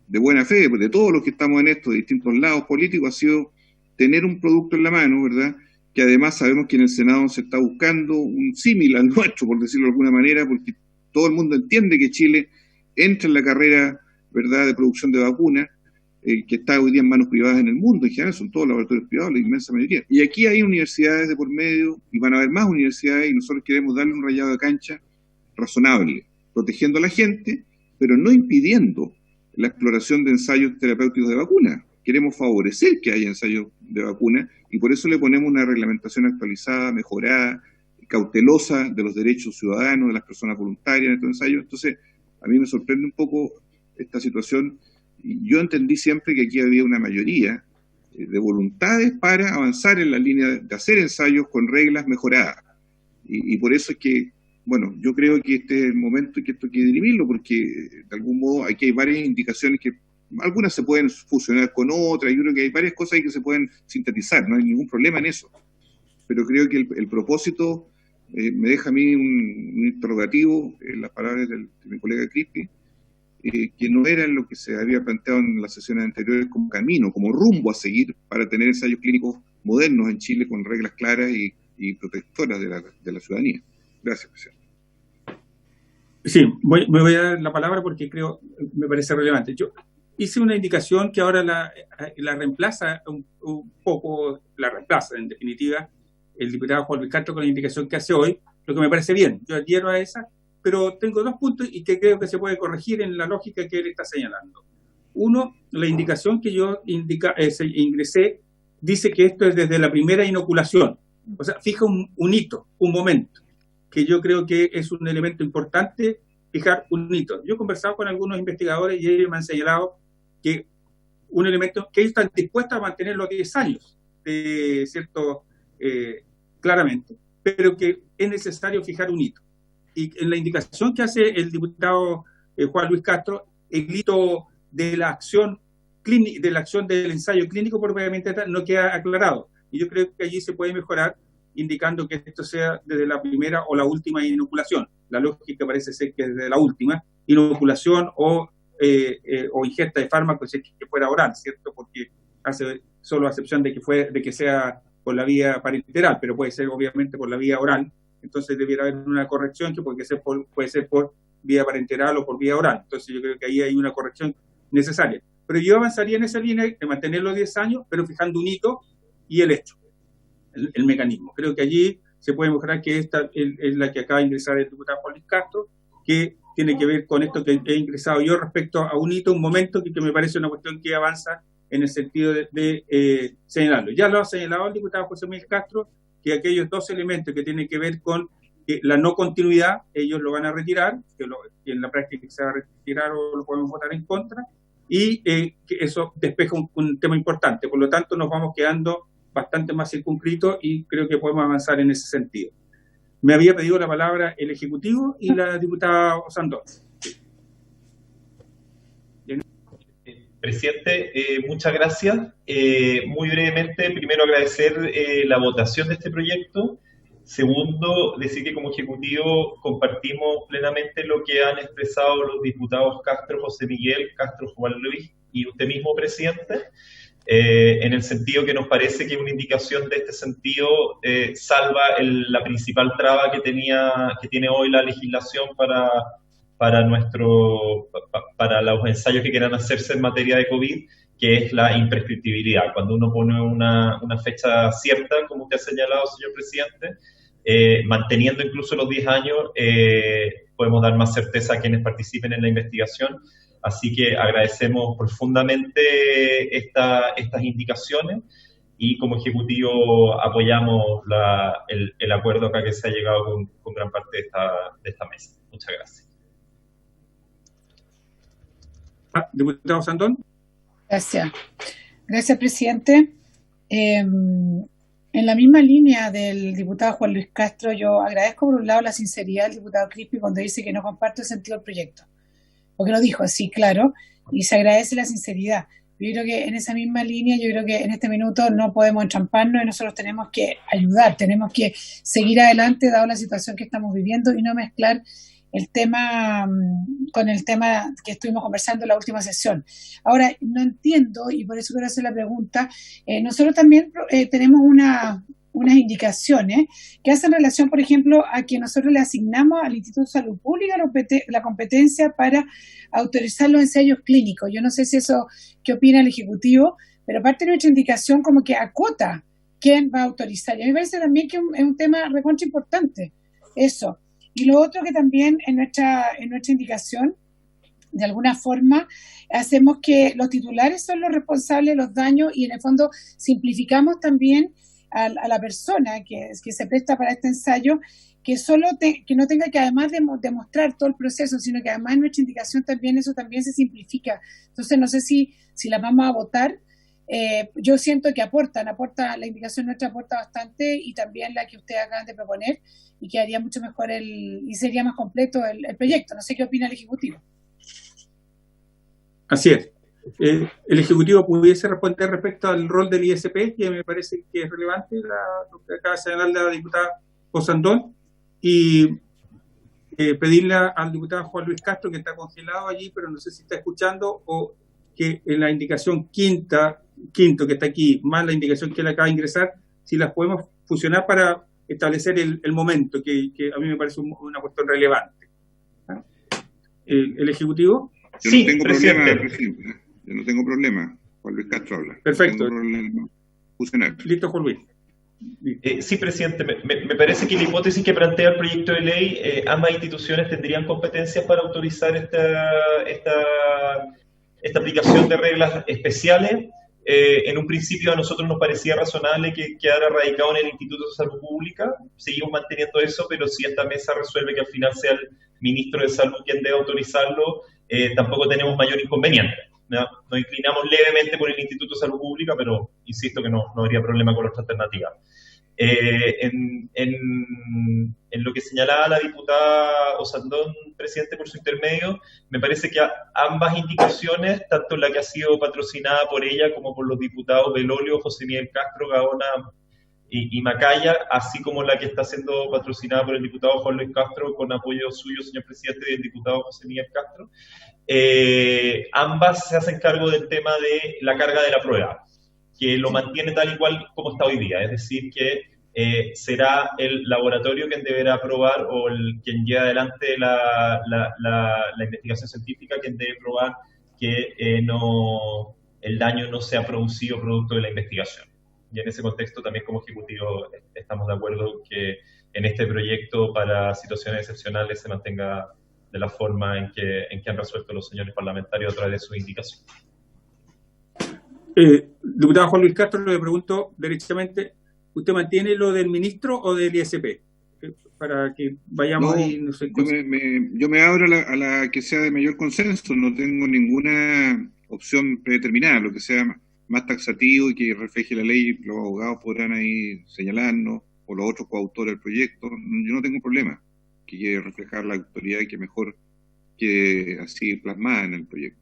de buena fe de todos los que estamos en esto, de distintos lados políticos, ha sido tener un producto en la mano, ¿verdad?, que además sabemos que en el Senado se está buscando un símil al nuestro, por decirlo de alguna manera, porque todo el mundo entiende que Chile entra en la carrera, ¿verdad?, de producción de vacunas, que está hoy día en manos privadas en el mundo, en general son todos laboratorios privados, la inmensa mayoría. Y aquí hay universidades de por medio, y van a haber más universidades, y nosotros queremos darle un rayado de cancha razonable, protegiendo a la gente, pero no impidiendo la exploración de ensayos terapéuticos de vacunas. Queremos favorecer que haya ensayos de vacunas, y por eso le ponemos una reglamentación actualizada, mejorada, cautelosa de los derechos ciudadanos, de las personas voluntarias en estos ensayos. Entonces, a mí me sorprende un poco esta situación. Yo entendí siempre que aquí había una mayoría de voluntades para avanzar en la línea de hacer ensayos con reglas mejoradas. Y por eso es que bueno, yo creo que este es el momento y que esto hay que dirimirlo, porque de algún modo aquí hay varias indicaciones que algunas se pueden fusionar con otras, yo creo que hay varias cosas ahí que se pueden sintetizar, no hay ningún problema en eso. Pero creo que el propósito me deja a mí un interrogativo en las palabras de mi colega Crispi, que no era lo que se había planteado en las sesiones anteriores como camino, como rumbo a seguir para tener ensayos clínicos modernos en Chile con reglas claras y protectoras de la ciudadanía. Gracias, presidente. Sí, me voy a dar la palabra porque me parece relevante. Yo hice una indicación que ahora la reemplaza un poco, la reemplaza en definitiva el diputado Juan Luis Castro con la indicación que hace hoy, lo que me parece bien. Yo adhiero a esa, pero tengo 2 puntos y que creo que se puede corregir en la lógica que él está señalando. Uno, la indicación que yo ingresé dice que esto es desde la primera inoculación. O sea, fija un hito, un momento, que yo creo que es un elemento importante, fijar un hito. Yo he conversado con algunos investigadores y ellos me han señalado que un elemento que ellos están dispuestos a mantener los 10 años, ¿cierto? Claramente, pero que es necesario fijar un hito. Y en la indicación que hace el diputado Juan Luis Castro, el hito de la acción clínica, de la acción del ensayo clínico propiamente no queda aclarado. Y yo creo que allí se puede mejorar indicando que esto sea desde la primera o la última inoculación. La lógica parece ser que desde la última inoculación o ingesta de fármacos si es que fuera oral, ¿cierto? Porque hace solo excepción de que sea por la vía parenteral, pero puede ser obviamente por la vía oral. Entonces debiera haber una corrección que puede ser por vía parenteral o por vía oral. Entonces yo creo que ahí hay una corrección necesaria. Pero yo avanzaría en esa línea de mantener los 10 años, pero fijando un hito y el hecho, el mecanismo. Creo que allí se puede mejorar, que esta es la que acaba de ingresar el diputado Juan Luis Castro, que tiene que ver con esto que he ingresado yo respecto a un hito, un momento que me parece una cuestión que avanza en el sentido de señalarlo. Ya lo ha señalado el diputado José Miguel Castro, que aquellos 2 elementos que tienen que ver con la no continuidad, ellos lo van a retirar, que en la práctica se va a retirar o lo podemos votar en contra, y que eso despeja un tema importante. Por lo tanto, nos vamos quedando bastante más circunscritos y creo que podemos avanzar en ese sentido. Me había pedido la palabra el Ejecutivo y la diputada Osandón. Presidente, muchas gracias. Muy brevemente, primero agradecer la votación de este proyecto. Segundo, decir que como Ejecutivo compartimos plenamente lo que han expresado los diputados Castro, José Miguel, Castro, Juan Luis y usted mismo, presidente, en el sentido que nos parece que una indicación de este sentido salva la principal traba que tiene hoy la legislación para los ensayos que quieran hacerse en materia de COVID, que es la imprescriptibilidad. Cuando uno pone una fecha cierta, como usted ha señalado, señor presidente, manteniendo incluso los 10 años, podemos dar más certeza a quienes participen en la investigación. Así que agradecemos profundamente estas indicaciones y como Ejecutivo apoyamos el acuerdo acá que se ha llegado con gran parte de esta mesa. Muchas gracias. Diputado Sandón. Gracias. Gracias, presidente. En la misma línea del diputado Juan Luis Castro, yo agradezco por un lado la sinceridad del diputado Crispi cuando dice que no comparte el sentido del proyecto, porque lo dijo así, claro, y se agradece la sinceridad. Yo creo que en esa misma línea, yo creo que en este minuto no podemos entramparnos y nosotros tenemos que ayudar, tenemos que seguir adelante dado la situación que estamos viviendo y no mezclar el tema con el tema que estuvimos conversando en la última sesión. Ahora, no entiendo, y por eso quiero hacer la pregunta, nosotros también tenemos unas indicaciones que hacen relación, por ejemplo, a que nosotros le asignamos al Instituto de Salud Pública la competencia para autorizar los ensayos clínicos. Yo no sé si eso, qué opina el Ejecutivo, pero parte de nuestra indicación como que acota quién va a autorizar. Y a mí me parece también que es un tema recontra importante, eso. Y lo otro que también en nuestra indicación, de alguna forma, hacemos que los titulares son los responsables de los daños y en el fondo simplificamos también a la persona que se presta para este ensayo, que que no tenga que además de demostrar todo el proceso, sino que además en nuestra indicación también eso también se simplifica. Entonces no sé si la vamos a votar, Yo siento que aporta, la indicación nuestra aporta bastante, y también la que ustedes acaban de proponer, y que haría mucho mejor y sería más completo el proyecto. No sé qué opina el Ejecutivo. Así es. El Ejecutivo pudiese responder respecto al rol del ISP, que me parece que es relevante, lo que acaba de señalar la diputada Osandón, y pedirle al diputado Juan Luis Castro, que está congelado allí, pero no sé si está escuchando, o que en la indicación quinto que está aquí, más la indicación que él acaba de ingresar, si las podemos fusionar para establecer el momento, que a mí me parece una cuestión relevante. ¿El Ejecutivo? Yo no tengo problema, presidente. Yo no tengo problema. Juan Luis Castro habla. Perfecto. Fusionar. Listo, Juan Luis. Sí, presidente. Me parece que la hipótesis que plantea el proyecto de ley, ambas instituciones tendrían competencias para autorizar esta aplicación de reglas especiales. En un principio a nosotros nos parecía razonable que quedara radicado en el Instituto de Salud Pública. Seguimos manteniendo eso, pero si esta mesa resuelve que al final sea el ministro de Salud quien debe autorizarlo, tampoco tenemos mayor inconveniente. ¿No? Nos inclinamos levemente por el Instituto de Salud Pública, pero insisto que no habría problema con nuestra alternativa. En lo que señalaba la diputada Osandón, presidente, por su intermedio, me parece que ambas indicaciones, tanto la que ha sido patrocinada por ella como por los diputados Belolio, José Miguel Castro, Gaona y Macaya, así como la que está siendo patrocinada por el diputado Juan Luis Castro con apoyo suyo, señor presidente, y del diputado José Miguel Castro, ambas se hacen cargo del tema de la carga de la prueba, que lo mantiene tal y cual como está hoy día, es decir, que será el laboratorio quien deberá aprobar, o quien lleve adelante la investigación científica, quien debe probar que el daño no se ha producido producto de la investigación. Y en ese contexto también como Ejecutivo estamos de acuerdo que en este proyecto para situaciones excepcionales se mantenga de la forma en que han resuelto los señores parlamentarios a través de sus indicaciones. Diputado Juan Luis Castro, le pregunto derechamente, ¿usted mantiene lo del ministro o del ISP? Para que vayamos ahí, no sé. Yo me abro a la que sea de mayor consenso, no tengo ninguna opción predeterminada, lo que sea más taxativo y que refleje la ley, los abogados podrán ahí señalarnos, o los otros coautores del proyecto, yo no tengo problema, que quiere reflejar la autoridad que mejor que así plasmada en el proyecto.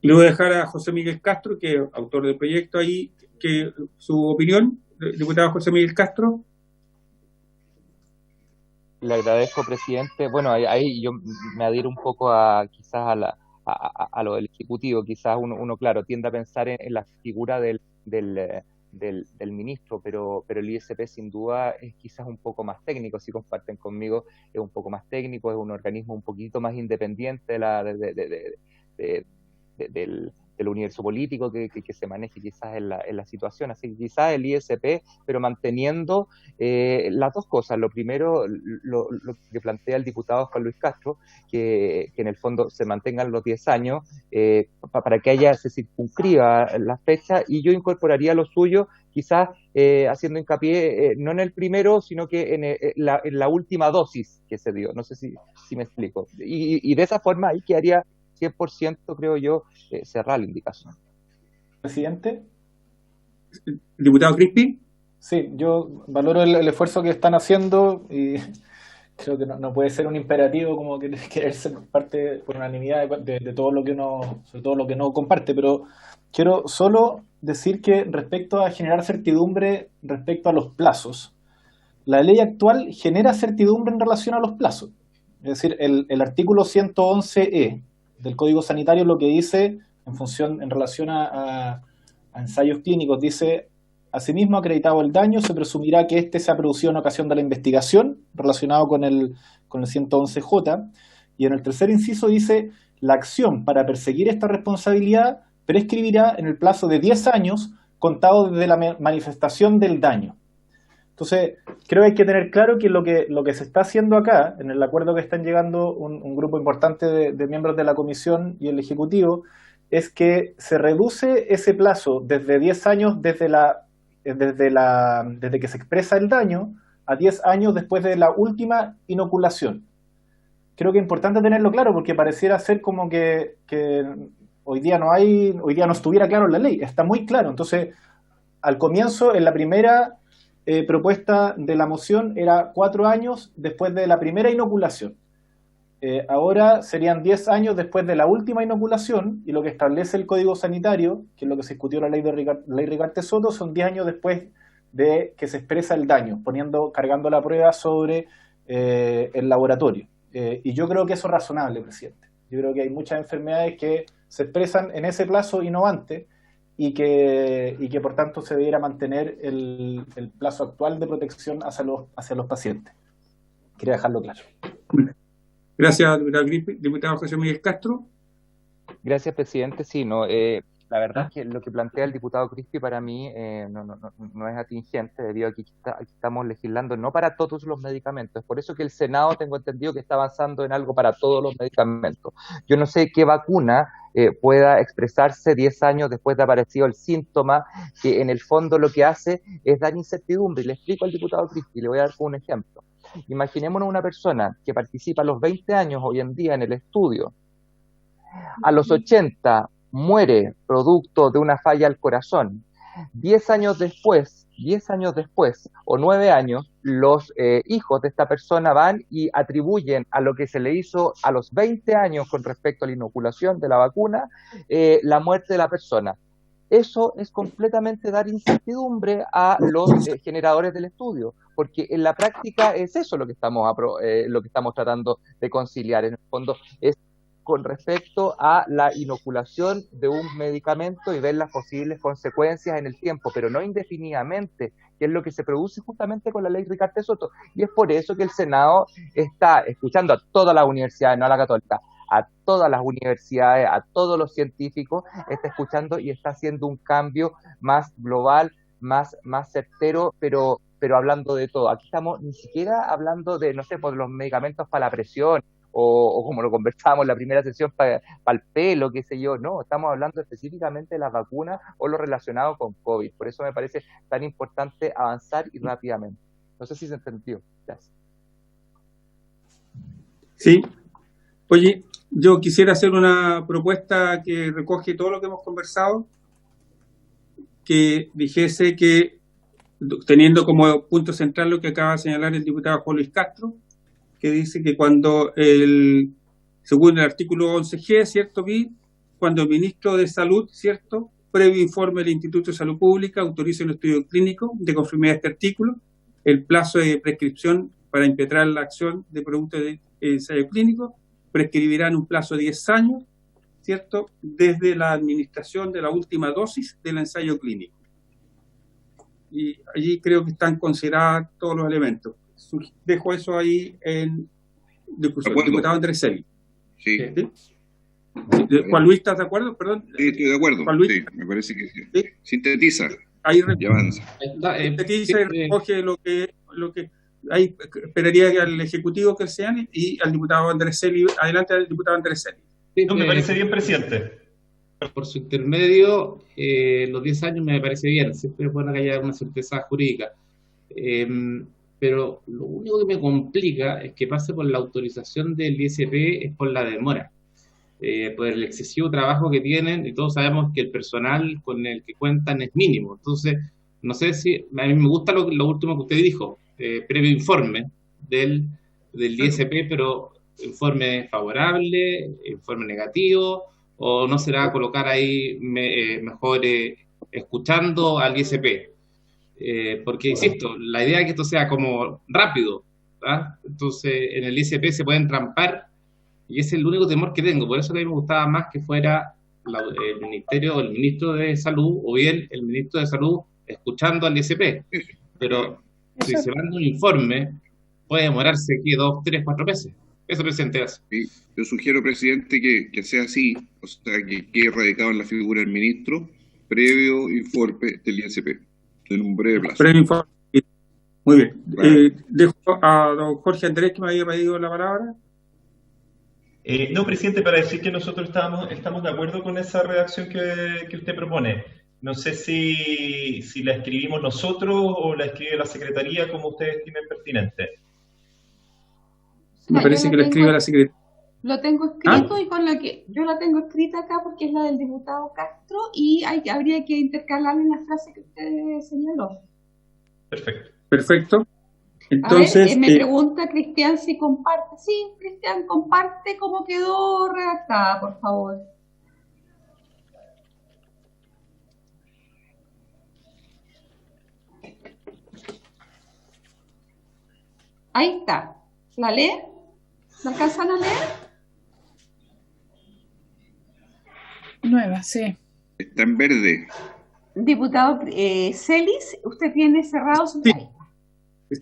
Y le voy a dejar a José Miguel Castro, que es autor del proyecto, ahí, que su opinión, diputado José Miguel Castro. Le agradezco, presidente. Bueno, ahí yo me adhiero un poco quizás a lo del Ejecutivo. Quizás uno claro, tiende a pensar en la figura del ministro, pero el ISP sin duda es quizás un poco más técnico, si comparten conmigo, es un poco más técnico, es un organismo un poquito más independiente del universo político que se maneje quizás en la situación. Así que quizás el ISP, pero manteniendo las dos cosas. Lo primero, lo que plantea el diputado Juan Luis Castro, que en el fondo se mantengan los 10 años para que se circunscriba la fecha, y yo incorporaría lo suyo, quizás haciendo hincapié no en el primero, sino que en la última dosis que se dio. No sé si me explico. Y de esa forma ahí quedaría 100%, creo yo, cerrar la indicación. Presidente. Diputado Crispi. Sí, yo valoro el esfuerzo que están haciendo y creo que no puede ser un imperativo como querer ser parte por unanimidad de todo lo que sobre todo lo que no comparte, pero quiero solo decir que respecto a generar certidumbre respecto a los plazos, la ley actual genera certidumbre en relación a los plazos. Es decir, el artículo 111E del Código Sanitario lo que dice en relación a ensayos clínicos, dice: asimismo, acreditado el daño, se presumirá que éste se ha producido en ocasión de la investigación, relacionado con el 111J, y en el tercer inciso dice: la acción para perseguir esta responsabilidad prescribirá en el plazo de 10 años contado desde la manifestación del daño. Entonces, creo que hay que tener claro que lo que se está haciendo acá, en el acuerdo que están llegando un grupo importante de miembros de la Comisión y el Ejecutivo, es que se reduce ese plazo desde 10 años desde que se expresa el daño a 10 años después de la última inoculación. Creo que es importante tenerlo claro porque pareciera ser como que hoy día no estuviera claro en la ley, está muy claro. Entonces, al comienzo, en la primera propuesta de la moción, era 4 años después de la primera inoculación. Ahora serían 10 años después de la última inoculación, y lo que establece el Código Sanitario, que es lo que se discutió en la ley Rigarte Soto, son 10 años después de que se expresa el daño, cargando la prueba sobre el laboratorio. Y yo creo que eso es razonable, presidente. Yo creo que hay muchas enfermedades que se expresan en ese plazo innovante y que por tanto se debiera mantener el plazo actual de protección hacia los pacientes. Quería dejarlo claro. Gracias, diputado José Miguel Castro. Gracias, presidente. Sí, la verdad es que lo que plantea el diputado Crispi para mí no es atingente, debido a que aquí estamos legislando no para todos los medicamentos. Es por eso que el Senado, tengo entendido, que está avanzando en algo para todos los medicamentos. Yo no sé qué vacuna pueda expresarse 10 años después de aparecido el síntoma, que en el fondo lo que hace es dar incertidumbre. Le explico al diputado Crispi, le voy a dar un ejemplo. Imaginémonos una persona que participa a los 20 años hoy en día en el estudio, a los 80 muere producto de una falla al corazón. 10 años después, o 9 años, los hijos de esta persona van y atribuyen a lo que se le hizo a los 20 años con respecto a la inoculación de la vacuna, la muerte de la persona. Eso es completamente dar incertidumbre a los generadores del estudio, porque en la práctica es eso lo que estamos tratando de conciliar. En el fondo es con respecto a la inoculación de un medicamento y ver las posibles consecuencias en el tiempo, pero no indefinidamente, que es lo que se produce justamente con la ley Rigarte Soto. Y es por eso que el Senado está escuchando a todas las universidades, no a la Católica, a todas las universidades, a todos los científicos, está escuchando y está haciendo un cambio más global, más certero, pero hablando de todo. Aquí estamos ni siquiera hablando de, no sé, por los medicamentos para la presión, o como lo conversábamos en la primera sesión para el pelo, qué sé yo. No, estamos hablando específicamente de las vacunas o lo relacionado con COVID. Por eso me parece tan importante avanzar y rápidamente. No sé si se entendió. Gracias. Sí. Oye, yo quisiera hacer una propuesta que recoge todo lo que hemos conversado, que dijese que, teniendo como punto central lo que acaba de señalar el diputado Juan Luis Castro, que dice que cuando según el artículo 11G, ¿cierto? Cuando el ministro de Salud, ¿cierto?, previo informe del Instituto de Salud Pública, autorice un estudio clínico de conformidad a este artículo, el plazo de prescripción para impetrar la acción de productos de ensayo clínico prescribirá en un plazo de 10 años, ¿cierto?, desde la administración de la última dosis del ensayo clínico. Y allí creo que están considerados todos los elementos. Dejo eso ahí en discusión. Diputado Andrés-Eli. Sí. Juan Luis, ¿estás de acuerdo? Perdón. Sí, estoy de acuerdo. Juan Luis. Sí, me parece que sí. ¿Sí? Sintetiza. Ahí y avanza. Sintetiza y recoge lo que ahí esperaría al Ejecutivo que sean y al diputado Andrés-Eli. Adelante, al diputado Andrés-Eli. Sí, me parece bien, presidente. Por su intermedio, los 10 años me parece bien. Siempre es bueno que haya una certeza jurídica. Pero lo único que me complica es que pase por la autorización del ISP es por la demora, por el excesivo trabajo que tienen, y todos sabemos que el personal con el que cuentan es mínimo. Entonces, no sé si, a mí me gusta lo último que usted dijo, previo informe del ISP, pero informe favorable, informe negativo, o no será colocar ahí mejor escuchando al ISP. Porque, insisto, la idea es que esto sea como rápido, ¿verdad? Entonces en el ISP se pueden trampar y ese es el único temor que tengo. Por eso que a mí me gustaba más que fuera el ministerio o el ministro de Salud, o bien el ministro de Salud escuchando al ISP. Pero si se manda un informe puede demorarse aquí 2, 3, 4 meses. Eso, presidente, hace. Sí, yo sugiero, presidente, que sea así, o sea, que quede radicado en la figura del ministro previo informe del ISP. En un breve plazo. Muy bien. Bueno. Dejo a don Jorge Andrés, que me había pedido la palabra. No, presidente, para decir que nosotros estamos de acuerdo con esa redacción que usted propone. No sé si la escribimos nosotros o la escribe la Secretaría, como ustedes estimen pertinente. Me parece que la escribe la Secretaría. Lo tengo escrito y con la que yo la tengo escrita acá porque es la del diputado Castro y habría que intercalar en la frase que usted señaló. Perfecto. Entonces, a ver, me pregunta Cristian si comparte. Sí, Cristian, comparte cómo quedó redactada, por favor. Ahí está. ¿La lee? ¿La alcanzan a leer? Nueva, sí. Está en verde. Diputado Celis, usted tiene cerrado su país.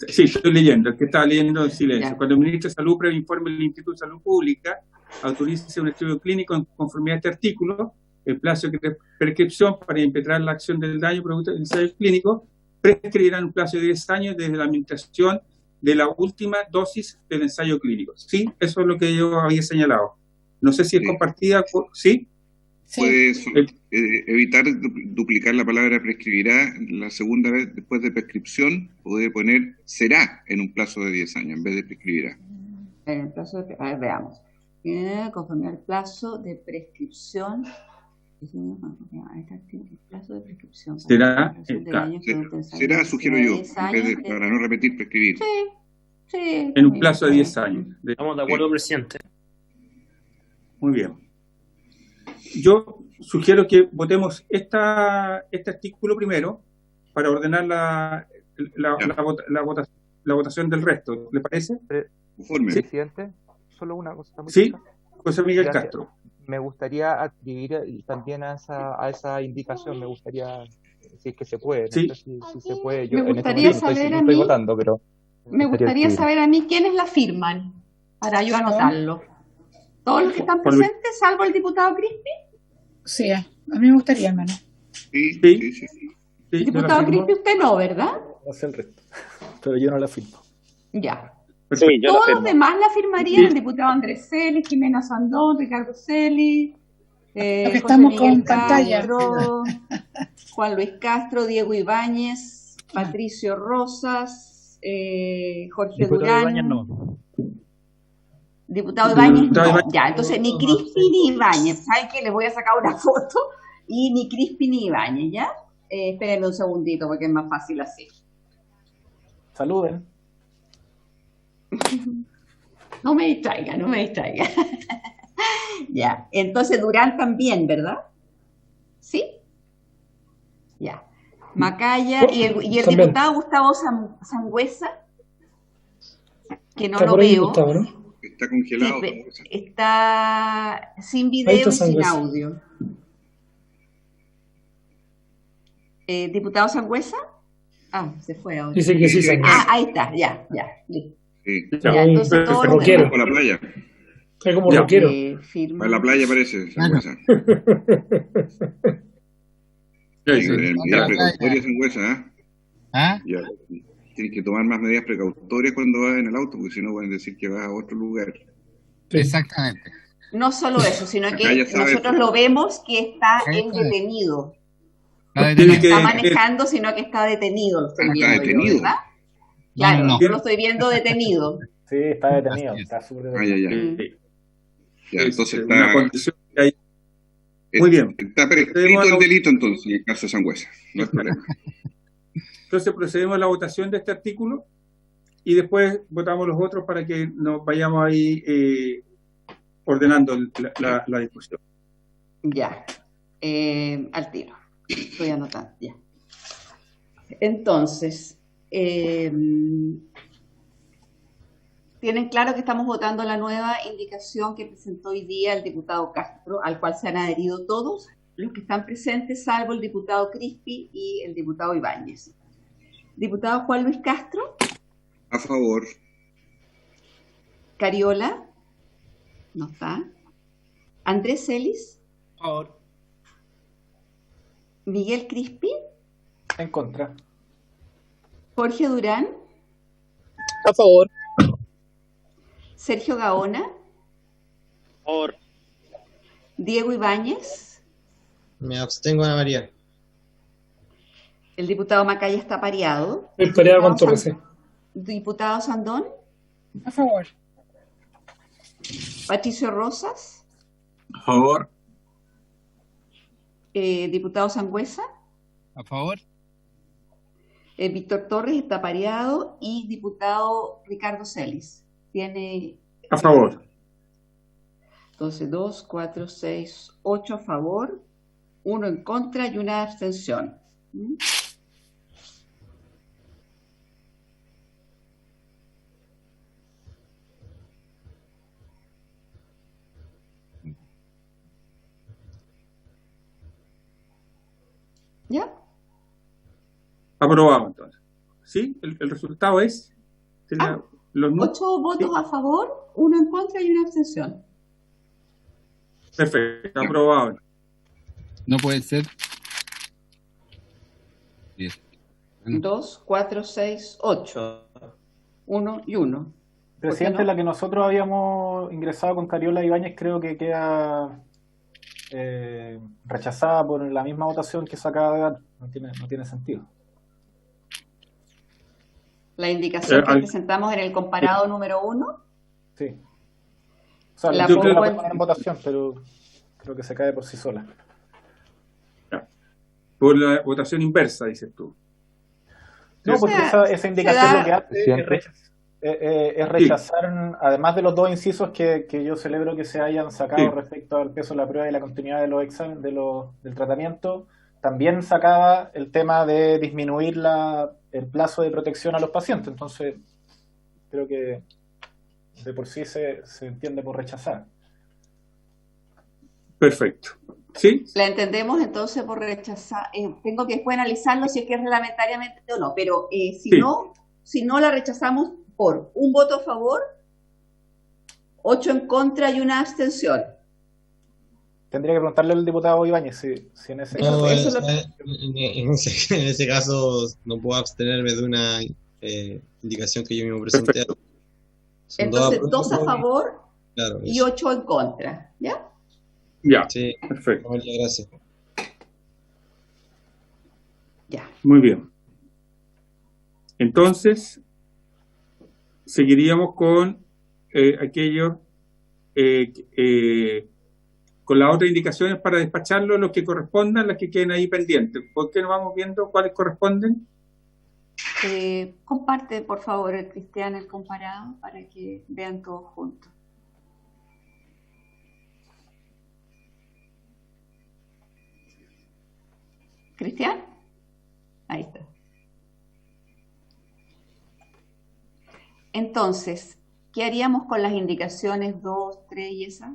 Sí, estoy leyendo, el que estaba leyendo en silencio. Ya. Cuando el ministro de Salud previo informe del Instituto de Salud Pública, autorice un estudio clínico en conformidad a este artículo, el plazo de prescripción para impetrar la acción del daño producto del ensayo clínico, prescribirá en un plazo de 10 años desde la administración de la última dosis del ensayo clínico. Sí, eso es lo que yo había señalado. No sé si es compartida, ¿sí? Puedes evitar duplicar la palabra prescribirá la segunda vez después de prescripción, puede poner será en un plazo de 10 años en vez de prescribirá. En el plazo de, a ver, veamos. Conforme al plazo de prescripción. El plazo de prescripción. Será, será, sugiero yo, en vez de, para no repetir, prescribir. Sí. En un plazo de 10 años. Estamos de acuerdo, presidente. Muy bien. Yo sugiero que votemos este artículo primero para ordenar la votación del resto. ¿Le parece? Conforme. Presidente, solo una cosa. Sí, José Miguel Castro. Me gustaría atribuir también a esa indicación, me gustaría, si es que se puede, sí. No sé si se puede. Yo me gustaría saber a mí, votando, pero me gustaría saber a mí quiénes la firman, para yo anotarlo. ¿Todos los que están presentes, salvo el diputado Crispi? Sí, a mí me gustaría, hermano. Sí. Diputado Crispi, usted no, ¿verdad? No sé el resto, pero yo no la firmo. Ya. Sí, todos los demás la firmarían, el diputado Andrés Celis, Jimena Sandón, Ricardo Celis, estamos con pantalla. Juan Luis Castro, Diego Ibáñez, Patricio Rosas, Jorge Durán. Ibáñez no. Diputado Ibáñez no. Ya, entonces ni Crispi ni Ibáñez. ¿Saben qué? Les voy a sacar una foto y ni Crispi ni Ibáñez, ¿ya? Espérenme un segundito porque es más fácil así. Saluden. No me distraiga. Ya, entonces Durán también, ¿verdad? ¿Sí? Ya. Macaya y el diputado Gustavo Sangüesa, que no lo veo. Gustavo, ¿no? Está congelado. Sí, está sin video y sin audio. ¿Diputado Sangüesa? Ah, se fue ahora. Dice que sí, Sangüesa. Ahí está, ya, listo. Sí. Ya, entonces todo rockero. Por la playa. Es como rockero. Para la playa parece. Sangüesa. Medidas precautorias, Sangüesa. Ya. Tienes que tomar más medidas precautorias cuando vas en el auto, porque si no pueden decir que vas a otro lugar. Exactamente. No solo eso, sino que nosotros lo vemos que está detenido. No está manejando, sino que está detenido. Lo estoy viendo detenido. Yo, ¿verdad? Claro, yo lo estoy viendo detenido. Sí, está detenido. Está súper detenido. Ya, entonces está... Muy bien. Está prescrito el delito, entonces, en el caso de Sangüesa. No es problema. Entonces procedemos a la votación de este artículo y después votamos los otros para que nos vayamos ahí ordenando la discusión. Ya, al tiro. Estoy anotando, ya. Entonces, tienen claro que estamos votando la nueva indicación que presentó hoy día el diputado Castro, al cual se han adherido todos los que están presentes, salvo el diputado Crispi y el diputado Ibáñez. Diputado Juan Luis Castro. A favor. Cariola. No está. Andrés Celis. A favor. Miguel Crispi. En contra. Jorge Durán. A favor. Sergio Gaona. A favor. Diego Ibáñez. Me abstengo, Ana María. El diputado Macaya está pareado. El pareado con Torres. Diputado Sandón. A favor. Patricio Rosas. A favor. Diputado Sangüesa. A favor. Víctor Torres está pareado y diputado Ricardo Celis. Tiene... A favor. Entonces, 2, 4, 6, 8 a favor, 1 en contra y una abstención. ¿Ya? Aprobado, entonces. ¿Sí? ¿El resultado es? Los 8 votos a favor, 1 en contra y una abstención. Perfecto, aprobado. No puede ser. 2, 4, 6, 8. 1 y 1. Presidente, no? La que nosotros habíamos ingresado con Cariola Ibáñez creo que queda rechazada por la misma votación que se acaba de dar. No tiene sentido. La indicación que presentamos en el comparado número 1. Sí. O sea, la puedo poner en votación, pero creo que se cae por sí sola. Por la votación inversa, dices tú. No, porque esa indicación lo que hace es rechazar, además de los 2 incisos que yo celebro que se hayan sacado respecto al peso de la prueba y la continuidad de los exámenes del tratamiento, también sacaba el tema de disminuir el plazo de protección a los pacientes. Entonces, creo que de por sí se entiende por rechazar. Perfecto. ¿Sí? La entendemos entonces por rechazar. Tengo que después analizarlo si es que es reglamentariamente o no, pero si no la rechazamos por 1 voto a favor, 8 en contra y una abstención. Tendría que preguntarle al diputado Ibáñez si en ese caso... En ese caso no puedo abstenerme de una indicación que yo mismo presenté. Entonces 2 a favor y 8 en contra, ¿ya? Ya, sí, perfecto. Muchas gracias. Ya. Muy bien. Entonces, seguiríamos con aquellos, con las otras indicaciones para despacharlo, los que correspondan, las que queden ahí pendientes. ¿Por qué no vamos viendo cuáles corresponden? Comparte, por favor, Cristian, el comparado para que vean todos juntos. ¿Cristian? Ahí está. Entonces, ¿qué haríamos con las indicaciones 2, 3 y esa?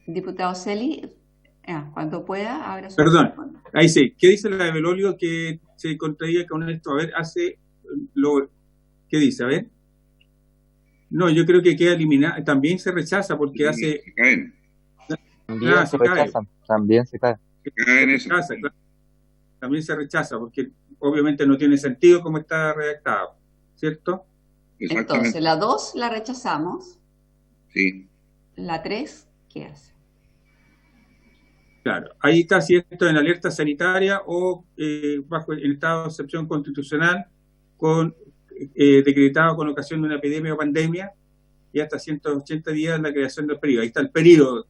Diputado Celi, cuando pueda, abra su Perdón, ahí sí. ¿Qué dice la de Belolio que se contradiga con esto? A ver, ¿qué dice? A ver. No, yo creo que queda eliminada. También se rechaza porque hace... Se caen. También se cae. Se caen eso. También se rechaza porque obviamente no tiene sentido como está redactado, ¿cierto? Entonces, la 2 la rechazamos. Sí. La 3, ¿qué hace? Claro, ahí está si esto en alerta sanitaria o bajo el estado de excepción constitucional decretado con ocasión de una epidemia o pandemia y hasta 180 días la creación del periodo. Ahí está el periodo,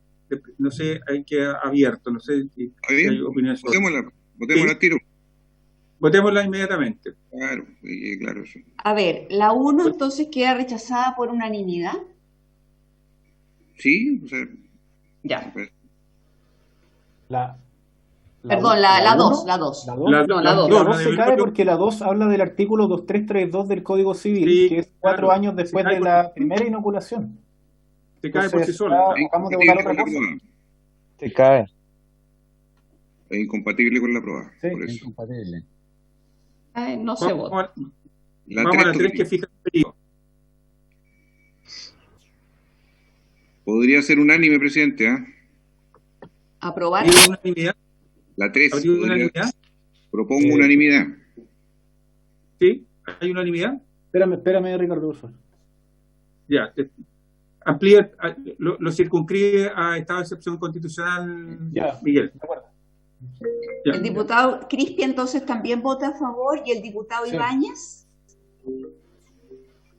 no sé, hay que abierto, no sé si hay opinión sobre eso. Votémosla al tiro. Votémosla inmediatamente. Claro, claro. Sí. A ver, la 1 entonces queda rechazada por unanimidad. Sí, o sea... Ya. La 2. La 2 se cae porque la 2 habla del artículo 2332 del Código Civil, que es 4 años después de la primera inoculación. Se cae por sí sola. Acabamos de votar otra cosa. Se cae. Es incompatible con la prueba. Sí, por eso. Es incompatible. No se vota. Vamos a la 3 que fija el periodo. Podría ser unánime, presidente, ¿Aprobar? ¿Unanimidad? La 3. ¿Unanimidad? Propongo unanimidad. ¿Sí? ¿Hay unanimidad? Espérame, Ricardo. Ya. Amplía, lo circunscribe a estado de excepción constitucional, ya, Miguel. De acuerdo. Ya. El diputado Crispi entonces también vota a favor y el diputado Ibáñez.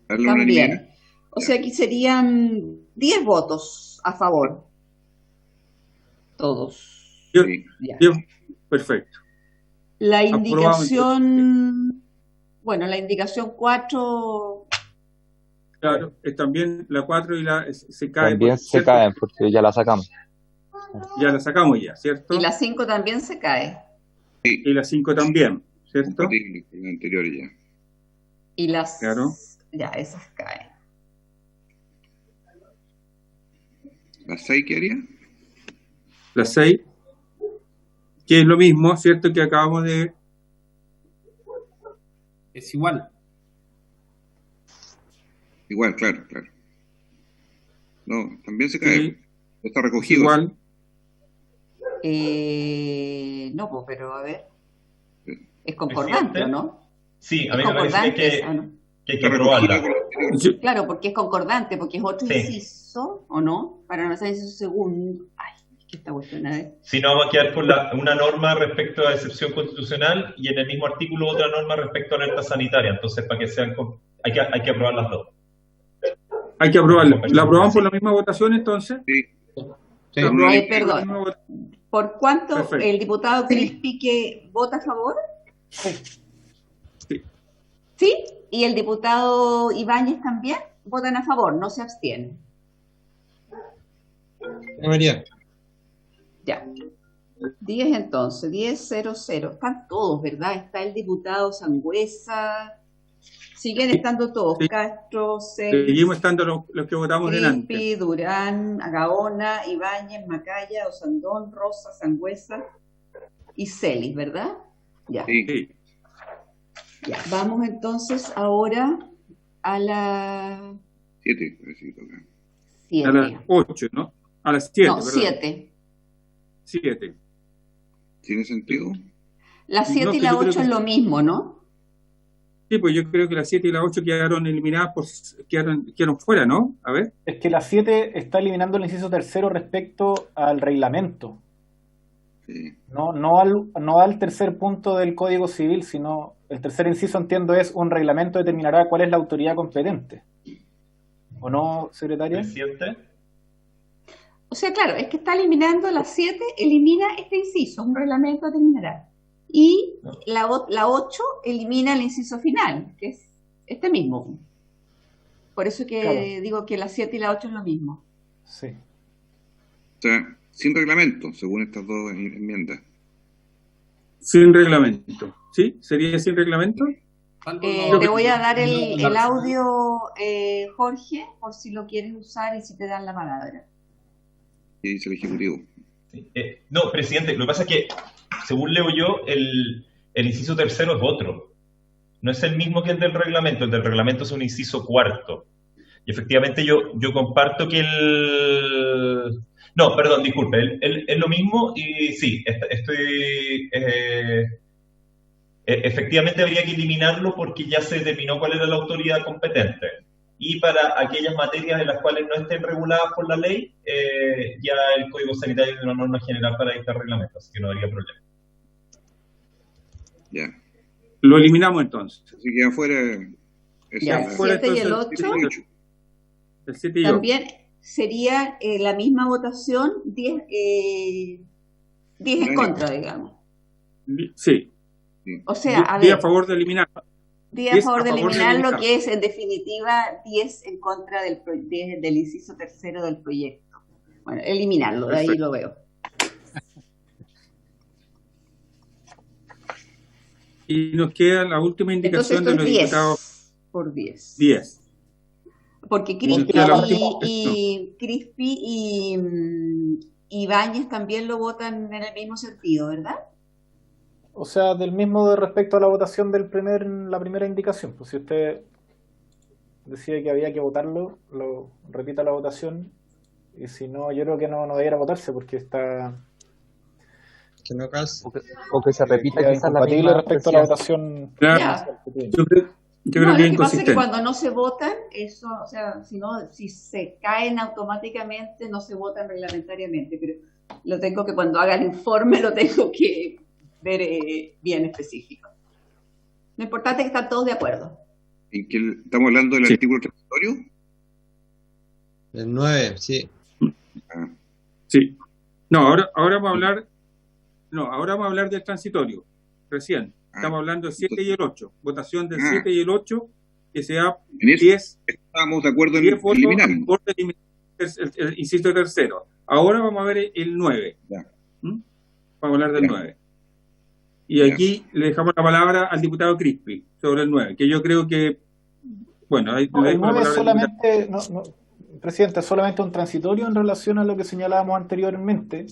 También. O sea, aquí serían 10 votos a favor. Todos. Perfecto. La indicación, la indicación 4... Claro, también la 4 y se cae. También se caen porque ya la sacamos. Ya la sacamos ya, ¿cierto? Y la 5 también se cae. Sí. Y la 5 también, ¿cierto? La anterior ya. Y las... Claro. Ya, esas caen. ¿La 6 qué haría? La 6, que es lo mismo, ¿cierto? Que acabamos de... Es igual. Igual, claro. No, también se cae. Sí. Está recogido. Igual. No, pues, pero a ver. Es concordante, ¿o no? Sí, a mí me parece que hay que aprobarla. Claro, porque es concordante, porque es otro inciso, ¿o no? Para no ser inciso segundo. Ay, ¿qué está cuestión? Si no, vamos a quedar con una norma respecto a excepción constitucional y en el mismo artículo otra norma respecto a alerta sanitaria. Entonces, para que sean... Hay que aprobar las dos. Hay que aprobarla. ¿La aprobamos por la misma votación, entonces? Sí. Perdón. ¿Por cuánto? Perfecto. ¿El diputado Crispi que vota a favor? Sí. ¿Sí? ¿Y el diputado Ibáñez también? Votan a favor, no se abstienen. María. Ya. 10 entonces, 10-0-0. Están todos, ¿verdad? Está el diputado Sangüesa. Siguen estando todos. Sí. Castro, Celis. Seguimos estando los que votamos delante. Crispi, Durán, Gaona, Ibáñez, Macaya, Osandón, Rosa, Sangüesa y Celis, ¿verdad? Ya. Sí. Ya. Vamos entonces ahora a la... 7. A las 8, ¿no? A las 7. No, 7. 7. ¿Tiene sentido? La 7 y la 8 es lo mismo, ¿no? Sí, pues yo creo que las 7 y las 8 quedaron eliminadas, quedaron fuera, ¿no? A ver. Es que la 7 está eliminando el inciso tercero respecto al reglamento. Sí. No al tercer punto del Código Civil, sino el tercer inciso, entiendo, es un reglamento determinará cuál es la autoridad competente. ¿O no, secretaria? ¿Presidente? O sea, claro, es que está eliminando la 7, elimina este inciso, un reglamento determinará. Y la 8 elimina el inciso final, que es este mismo. Por eso que digo que la 7 y la 8 es lo mismo. Sí. O sea, sin reglamento, según estas dos enmiendas. Sin reglamento. ¿Sí? ¿Sería sin reglamento? Te voy a dar el audio, Jorge, por si lo quieres usar y si te dan la palabra. ¿Qué dice el Ejecutivo? Sí. No, presidente, lo que pasa es que, según leo yo, el inciso tercero es otro. No es el mismo que el del reglamento. El del reglamento es un inciso cuarto. Y efectivamente yo comparto que el... No, perdón, disculpe. Es lo mismo y sí, estoy... efectivamente habría que eliminarlo porque ya se determinó cuál era la autoridad competente. Y para aquellas materias en las cuales no estén reguladas por la ley, ya el Código Sanitario es una norma general para dictar reglamentos, así que no habría problema. Ya. Lo eliminamos entonces. Así que afuera... Ya, el 7 y el 8. El 7 y 8. También sería la misma votación, 10 en contra, digamos. Sí. O sea, a ver. 10 a favor de eliminarlo. 10 a favor de eliminarlo, que es en definitiva 10 en contra del inciso tercero del proyecto. Bueno, eliminarlo, de ahí lo veo. Y nos queda la última indicación de los diputados. Por 10. 10. Porque Crispi y Ibáñez también lo votan en el mismo sentido, ¿verdad? O sea, del mismo respecto a la votación la primera indicación. Pues si usted decide que había que votarlo, lo repita la votación. Y si no, yo creo que no debiera votarse porque está... Que no calce. O que se repita quizás la misma respecto a la votación. Claro. Yo creo que es pasa que cuando no se votan, eso, o sea, si se caen automáticamente, no se votan reglamentariamente. Pero lo tengo que, cuando haga el informe, lo tengo que ver bien específico. Lo importante es que están todos de acuerdo. ¿En qué estamos hablando del artículo transitorio? El 9, sí. Sí. No, ahora vamos a hablar. No, ahora vamos a hablar del transitorio. Recién. Estamos hablando del 7 y el 8. Votación del 7 y el 8, que sea 10. Estamos de acuerdo en eliminar. El inciso tercero. Ahora vamos a ver el 9. Vamos a hablar del 9. Y aquí le dejamos la palabra al diputado Crispi sobre el 9, que yo creo que, bueno, ahí no, el 9 es solamente, presidente, es solamente un transitorio en relación a lo que señalábamos anteriormente.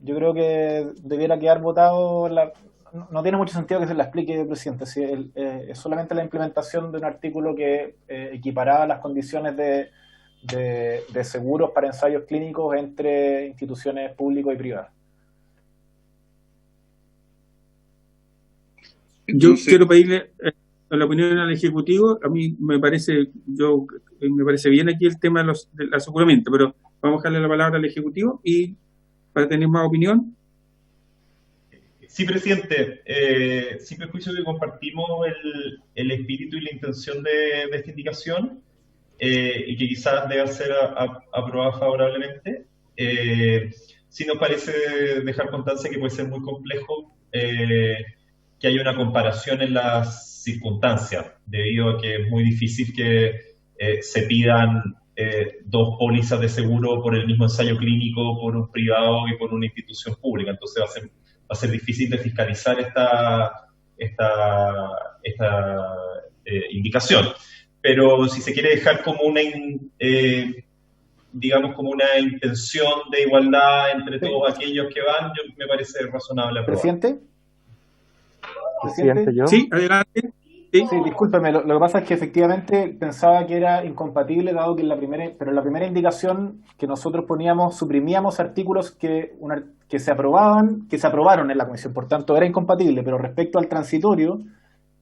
Yo creo que debiera quedar votado, no tiene mucho sentido que se la explique, presidente, si es solamente la implementación de un artículo que equiparaba las condiciones de seguros para ensayos clínicos entre instituciones públicas y privadas. Yo quiero pedirle la opinión al Ejecutivo. A mí me parece bien aquí el tema del aseguramiento, pero vamos a dejarle la palabra al Ejecutivo y para tener más opinión. Sí, presidente. Sin perjuicio que compartimos el espíritu y la intención de esta indicación y que quizás deba ser aprobada favorablemente, sí nos parece dejar constancia que puede ser muy complejo que haya una comparación en las circunstancias, debido a que es muy difícil que se pidan dos pólizas de seguro por el mismo ensayo clínico, por un privado y por una institución pública. Entonces va a ser difícil de fiscalizar esta indicación. Pero si se quiere dejar como como una intención de igualdad entre todos aquellos que van, me parece razonable aprobar. ¿Presidente? ¿Presidente? Sí, adelante. Sí, discúlpeme, lo que pasa es que efectivamente pensaba que era incompatible, dado que en la primera indicación que nosotros poníamos, suprimíamos artículos que se aprobaron en la comisión, por tanto era incompatible, pero respecto al transitorio,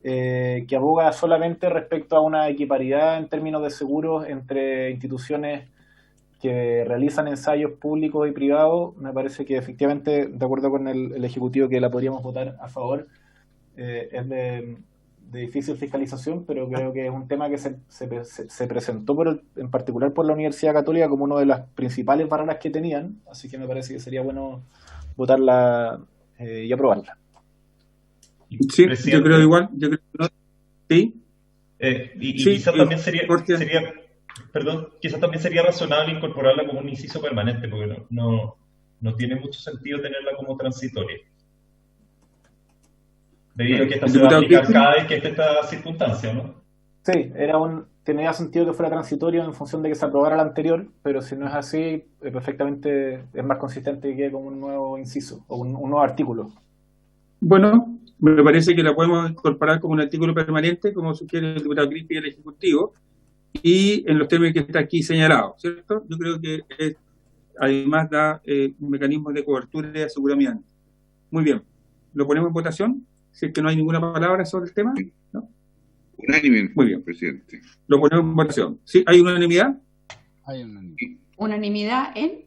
que aboga solamente respecto a una equiparidad en términos de seguros entre instituciones que realizan ensayos públicos y privados, me parece que efectivamente, de acuerdo con el Ejecutivo, que la podríamos votar a favor. Es de difícil fiscalización, pero creo que es un tema que se presentó en particular por la Universidad Católica como una de las principales barreras que tenían, así que me parece que sería bueno votarla y aprobarla. Sí, yo creo igual. Sí. Quizás también quizás también sería razonable incorporarla como un inciso permanente, porque no tiene mucho sentido tenerla como transitoria. Debido a que esta se va a aplicar cada vez que esté esta circunstancia, ¿no? Sí, tenía sentido que fuera transitorio en función de que se aprobara la anterior, pero si no es así, perfectamente es más consistente que quede como un nuevo inciso o un nuevo artículo. Bueno, me parece que la podemos incorporar como un artículo permanente, como sugiere el diputado Crispi y el Ejecutivo, y en los términos que está aquí señalado, ¿cierto? Yo creo que además da un mecanismo de cobertura y de aseguramiento. Muy bien, ¿lo ponemos en votación? Si es que no hay ninguna palabra sobre el tema, ¿no? Unánime, muy bien, presidente. Lo ponemos en votación. ¿Sí? ¿Hay unanimidad? Hay unanimidad. ¿Unanimidad en?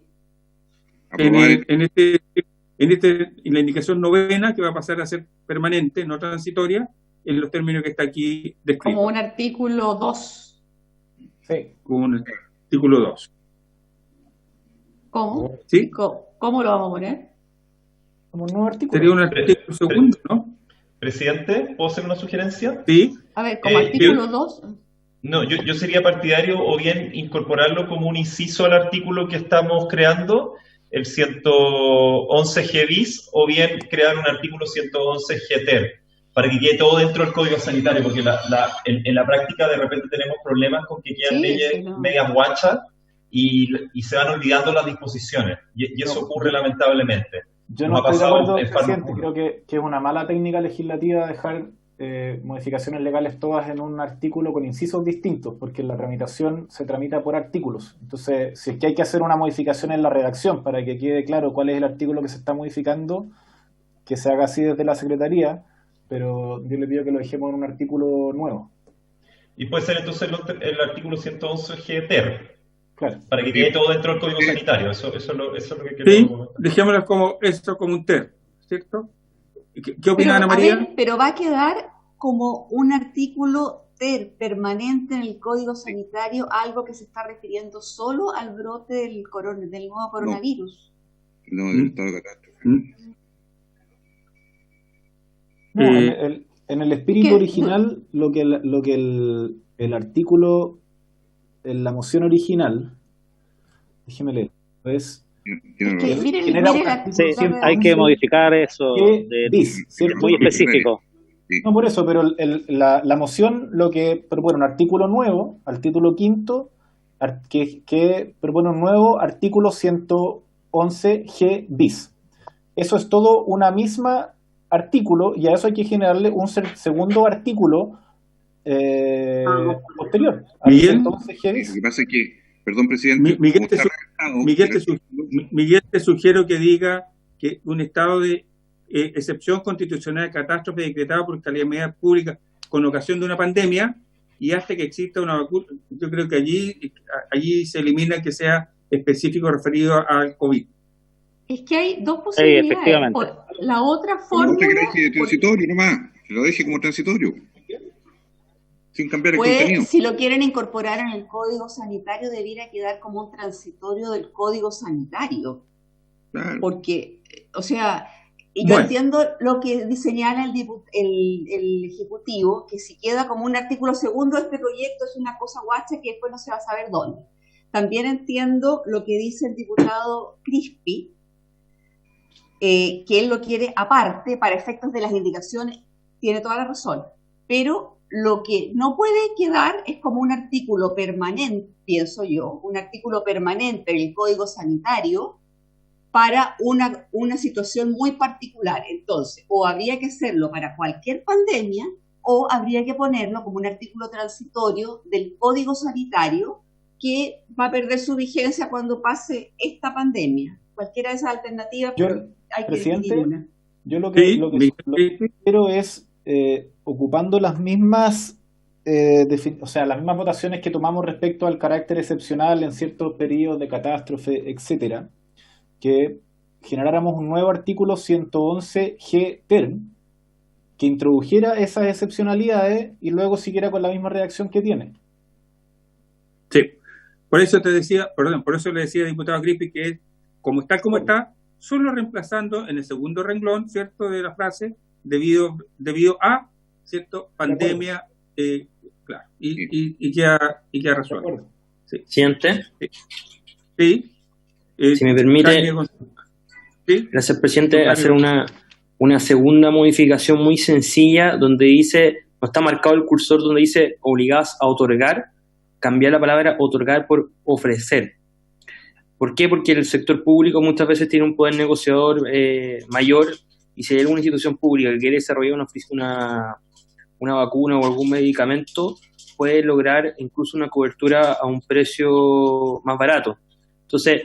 En la indicación novena, que va a pasar a ser permanente, no transitoria, en los términos que está aquí descrito. Como un artículo 2. Sí. Como un artículo 2. ¿Cómo? ¿Sí? ¿Cómo lo vamos a poner? Como un nuevo artículo. Sería un artículo segundo, ¿no? Presidente, ¿puedo hacer una sugerencia? Sí. A ver, como artículo 2. No, yo sería partidario o bien incorporarlo como un inciso al artículo que estamos creando, el 111 G bis, o bien crear un artículo 111 G ter, para que quede todo dentro del Código Sanitario, porque en la práctica de repente tenemos problemas con que quedan leyes medias guachas y se van olvidando las disposiciones, y eso ocurre lamentablemente. Yo no estoy de acuerdo, presidente, creo que es una mala técnica legislativa dejar modificaciones legales todas en un artículo con incisos distintos, porque la tramitación se tramita por artículos. Entonces, si es que hay que hacer una modificación en la redacción para que quede claro cuál es el artículo que se está modificando, que se haga así desde la Secretaría, pero yo le pido que lo dejemos en un artículo nuevo. Y puede ser entonces el artículo 111 G ter. Claro. Para que quede todo dentro del Código Sanitario, eso es lo que queremos. Sí, dejémoslo como un TER, ¿cierto? ¿Qué opina Ana María? A ver, pero va a quedar como un artículo permanente en el Código Sanitario, algo que se está refiriendo solo al brote del nuevo coronavirus. No, del estado de catástrofe. No, en el espíritu original, lo que el artículo, en la moción original, déjeme leer, es... hay que modificar eso, muy específico. No, por eso, pero la moción lo que propone un artículo nuevo, al título quinto, que propone un nuevo artículo 111G bis. Eso es todo una misma artículo, y a eso hay que generarle un segundo artículo posterior. Miguel, lo que pasa es que, perdón, presidente, Miguel, te sugiero que diga que un estado de excepción constitucional de catástrofe decretado por calamidad pública con ocasión de una pandemia, y hasta que exista una vacuna. Yo creo que allí se elimina que sea específico referido al COVID. Es que hay dos posibilidades. Sí, efectivamente. La otra forma... que deje transitorio nomás, que lo deje como transitorio, sin cambiar el contenido. Si lo quieren incorporar en el Código Sanitario, debiera quedar como un transitorio del Código Sanitario. Claro. Porque, o sea, yo entiendo lo que señala el Ejecutivo, que si queda como un artículo segundo, este proyecto es una cosa guacha que después no se va a saber dónde. También entiendo lo que dice el diputado Crispi, que él lo quiere aparte para efectos de las indicaciones, tiene toda la razón, pero lo que no puede quedar es como un artículo permanente, pienso yo, un artículo permanente en el Código Sanitario para una situación muy particular. Entonces, o habría que hacerlo para cualquier pandemia, o habría que ponerlo como un artículo transitorio del Código Sanitario que va a perder su vigencia cuando pase esta pandemia. Cualquiera de esas alternativas, hay que decidir una. Yo lo que quiero es, ocupando las mismas las mismas votaciones que tomamos respecto al carácter excepcional en ciertos periodos de catástrofe, etcétera, que generáramos un nuevo artículo 111G term que introdujera esas excepcionalidades y luego siguiera con la misma redacción que tiene. Sí, por eso le decía, diputado Crispi, que es como está, solo reemplazando en el segundo renglón, ¿cierto?, de la frase, debido a, ¿cierto?, pandemia, claro, y ya resuelto. Sí. ¿Siguiente? Sí. Si me permite, ¿sí? Gracias, presidente, hacer una segunda modificación muy sencilla, donde dice, no está marcado el cursor, donde dice obligadas a otorgar, cambiar la palabra otorgar por ofrecer. ¿Por qué? Porque el sector público muchas veces tiene un poder negociador mayor, y si hay alguna institución pública que quiere desarrollar una vacuna o algún medicamento, puede lograr incluso una cobertura a un precio más barato. Entonces,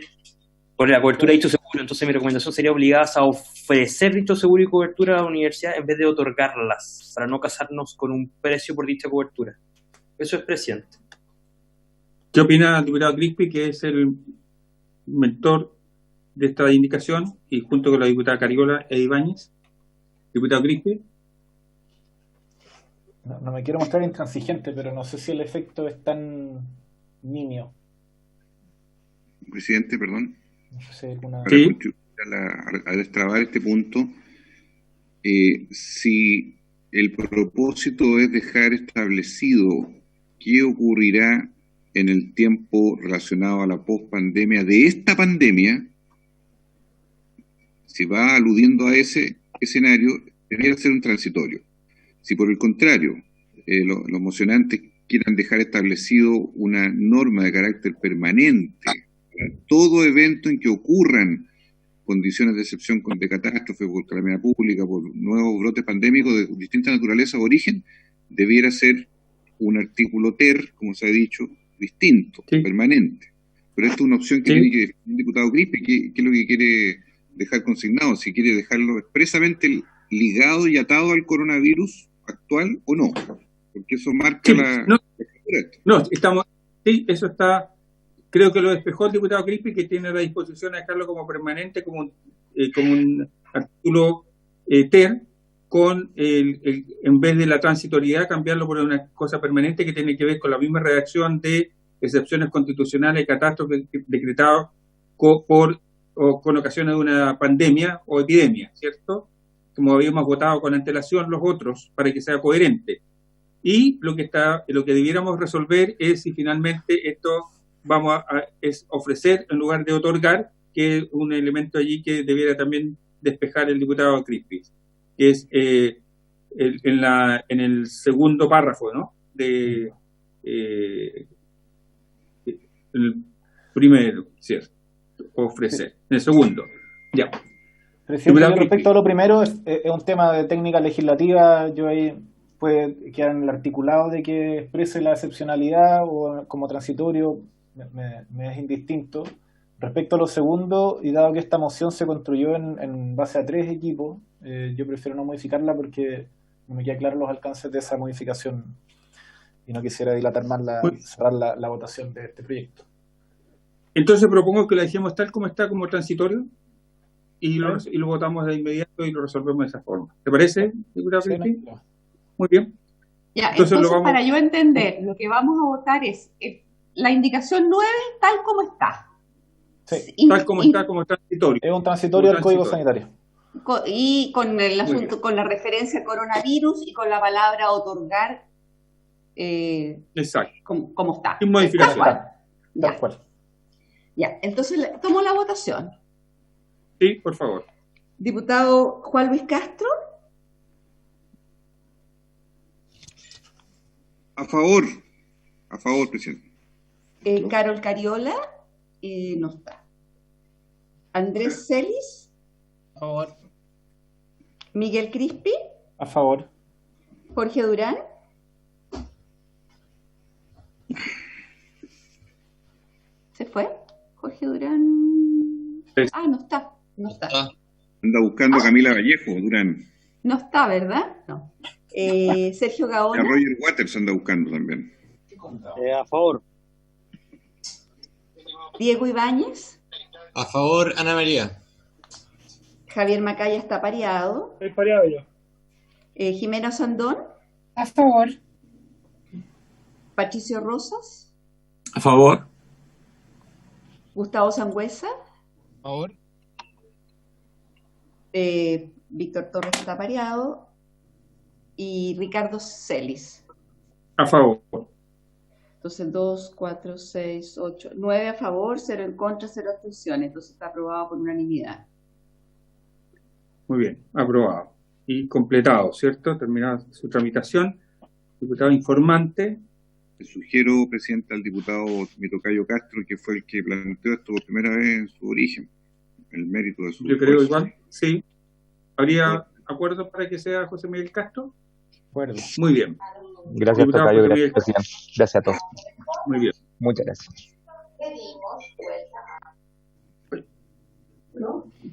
por la cobertura de dicho seguro, entonces mi recomendación sería obligadas a ofrecer dicho seguro y cobertura a la universidad en vez de otorgarlas, para no casarnos con un precio por dicha cobertura. Eso es, presidente. ¿Qué opina el diputado Crispi, que es el mentor de esta indicación, y junto con la diputada Carigola e Ibáñez? Diputado Crispi. No me quiero mostrar intransigente, pero no sé si el efecto es tan nimio. Presidente, perdón. No sé si hay alguna... Sí. A destrabar este punto, si el propósito es dejar establecido qué ocurrirá en el tiempo relacionado a la pospandemia de esta pandemia, si va aludiendo a ese escenario, debería ser un transitorio. Si por el contrario, los mocionantes quieran dejar establecido una norma de carácter permanente para todo evento en que ocurran condiciones de excepción de catástrofe por calamidad pública, por nuevos brotes pandémicos de distinta naturaleza o origen, debiera ser un artículo TER, como se ha dicho, distinto, sí, permanente. Pero esto es una opción que tiene que definir el diputado Crispi, que es lo que quiere dejar consignado, si quiere dejarlo expresamente ligado y atado al coronavirus actual o no, porque eso marca eso está, creo que lo despejó el diputado Crispi, que tiene la disposición de dejarlo como permanente, como un artículo TER, con en vez de la transitoriedad, cambiarlo por una cosa permanente que tiene que ver con la misma redacción de excepciones constitucionales y catástrofes decretadas con ocasión de una pandemia o epidemia, ¿cierto? Como habíamos votado con antelación los otros, para que sea coherente. Y lo que debiéramos resolver es si finalmente esto es ofrecer en lugar de otorgar, que es un elemento allí que debiera también despejar el diputado Crispi, que es en el segundo párrafo, ¿no? El primero, ¿cierto? Ofrecer. En el segundo, ya. Presidente, respecto a lo primero, es un tema de técnica legislativa. Yo ahí puede quedar en el articulado de que exprese la excepcionalidad o como transitorio, me es indistinto. Respecto a lo segundo, y dado que esta moción se construyó en base a 3 equipos, yo prefiero no modificarla porque no me queda claro los alcances de esa modificación y no quisiera dilatar más cerrar la votación de este proyecto. Entonces propongo que la dejemos tal como está, como transitorio, y lo votamos de inmediato y lo resolvemos de esa forma. ¿Te parece, diputado Crispi? Muy bien. Ya, entonces para yo entender, lo que vamos a votar es la indicación 9 tal como está. Sí, tal como está, como transitorio. Es un transitorio del Código Sanitario. Y con el asunto, con la referencia a coronavirus y con la palabra otorgar. Exacto. Como está. Sin modificación. Tal cual. Ya, entonces tomo la votación. Sí, por favor. Diputado Juan Luis Castro. A favor, presidente. Carol Cariola, no está. Andrés Celis. A favor. Miguel Crispi. A favor. Jorge Durán. ¿Se fue? Jorge Durán. Sí. No está. Anda buscando a Camila Vallejo, Durán. No está, ¿verdad? No. Sergio Gaona. A Roger Waters anda buscando también. A favor. Diego Ibáñez. A favor, Ana María. Javier Macaya está pareado. Estoy pareado yo. Jimena Sandón. A favor. Patricio Rosas. A favor. Gustavo Sangüesa. A favor. Víctor Torres está pareado. Y Ricardo Celis. A favor. Entonces 2, 4, 6, 8, 9 a favor, 0 en contra, 0 abstenciones. Entonces está aprobado por unanimidad. Muy bien, aprobado. Y completado, ¿cierto? Terminada su tramitación. Diputado informante. Le sugiero, presidente, al diputado Mitocayo Castro, que fue el que planteó esto por primera vez en su origen, el mérito de su... Yo creo igual, sí. ¿Habría acuerdo para que sea José Miguel Castro? Acuerdo. Muy bien. Gracias, Tocayo. Gracias, presidente. Gracias a todos. Muy bien. Muchas gracias.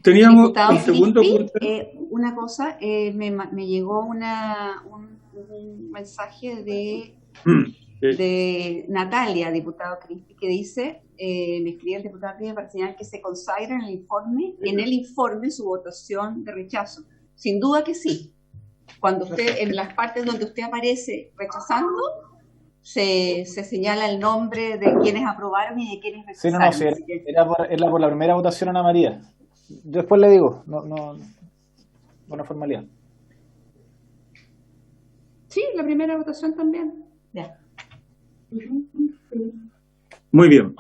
Teníamos un segundo punto. Una cosa, me llegó un mensaje de Natalia, diputado Crispi, que dice, me escribe el diputado Crispi para señalar que se consagra en el informe su votación de rechazo. Sin duda que sí. Cuando usted, en las partes donde usted aparece rechazando, se señala el nombre de quienes aprobaron y de quienes rechazaron. Sí, era por la primera votación, Ana María. Después le digo, buena formalidad. Sí, la primera votación también. Ya. Muy bien.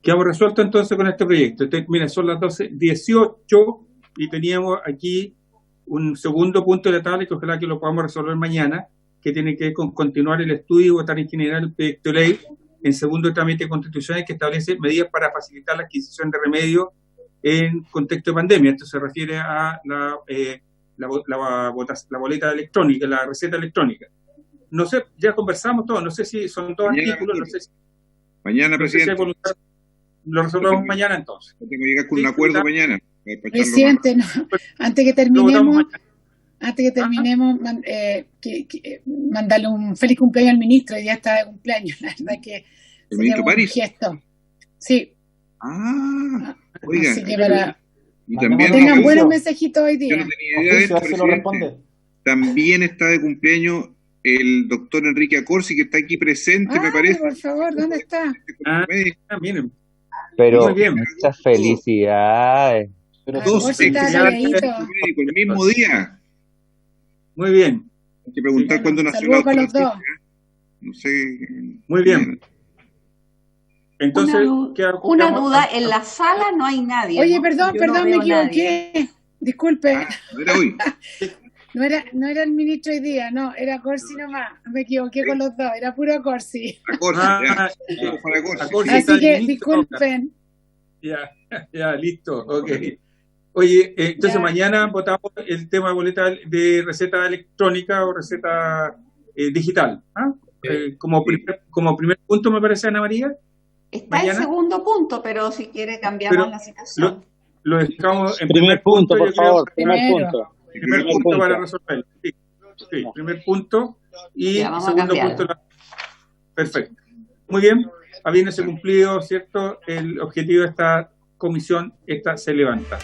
Quedamos resueltos entonces con este proyecto. Mira, son las 12:18 y teníamos aquí un segundo punto de la tabla que ojalá que lo podamos resolver mañana, que tiene que ver con continuar el estudio y votar en general el proyecto de ley en segundo trámite constitucional que establece medidas para facilitar la adquisición de remedios en contexto de pandemia. Esto se refiere a la boleta electrónica, la receta electrónica. No sé, ya conversamos todo, no sé si son dos artículos, no sé si... Mañana, presidente. No sé si lo resolvemos mañana entonces. Tengo que llegar con un acuerdo mañana. Presidente, no, antes que terminemos, mandarle un feliz cumpleaños al ministro, ya está de cumpleaños, la verdad que ¿el ministro París? Gesto. Sí. Oiga. Así que para y también tengan buenos mensajitos hoy día. Yo no tenía idea de esto, lo responde. también está de cumpleaños el doctor Enrique Accorsi, que está aquí presente, me parece. Por favor, ¿dónde está? Miren. Pero muchas felicidades. Pero todos el mismo día. Muy bien. Hay que preguntar cuándo nació la otra. No sé. Muy bien. Entonces, una duda, en la sala no hay nadie. Oye, perdón, me equivoqué. Disculpe. No era hoy. No era el ministro hoy día, no, era Accorsi nomás. Me equivoqué con los dos, era puro Accorsi. Así que disculpen. Ya, listo, ok. Oye, entonces mañana votamos el tema de boleta de receta electrónica o receta digital. Como primer punto, me parece, Ana María. Está el segundo punto, pero si quiere cambiamos la situación. Lo dejamos en primer punto, por favor. Primer punto para resolver. Sí, primer punto y segundo punto. Perfecto. Muy bien. Habiéndose cumplido, ¿cierto? El objetivo de esta comisión, se levanta.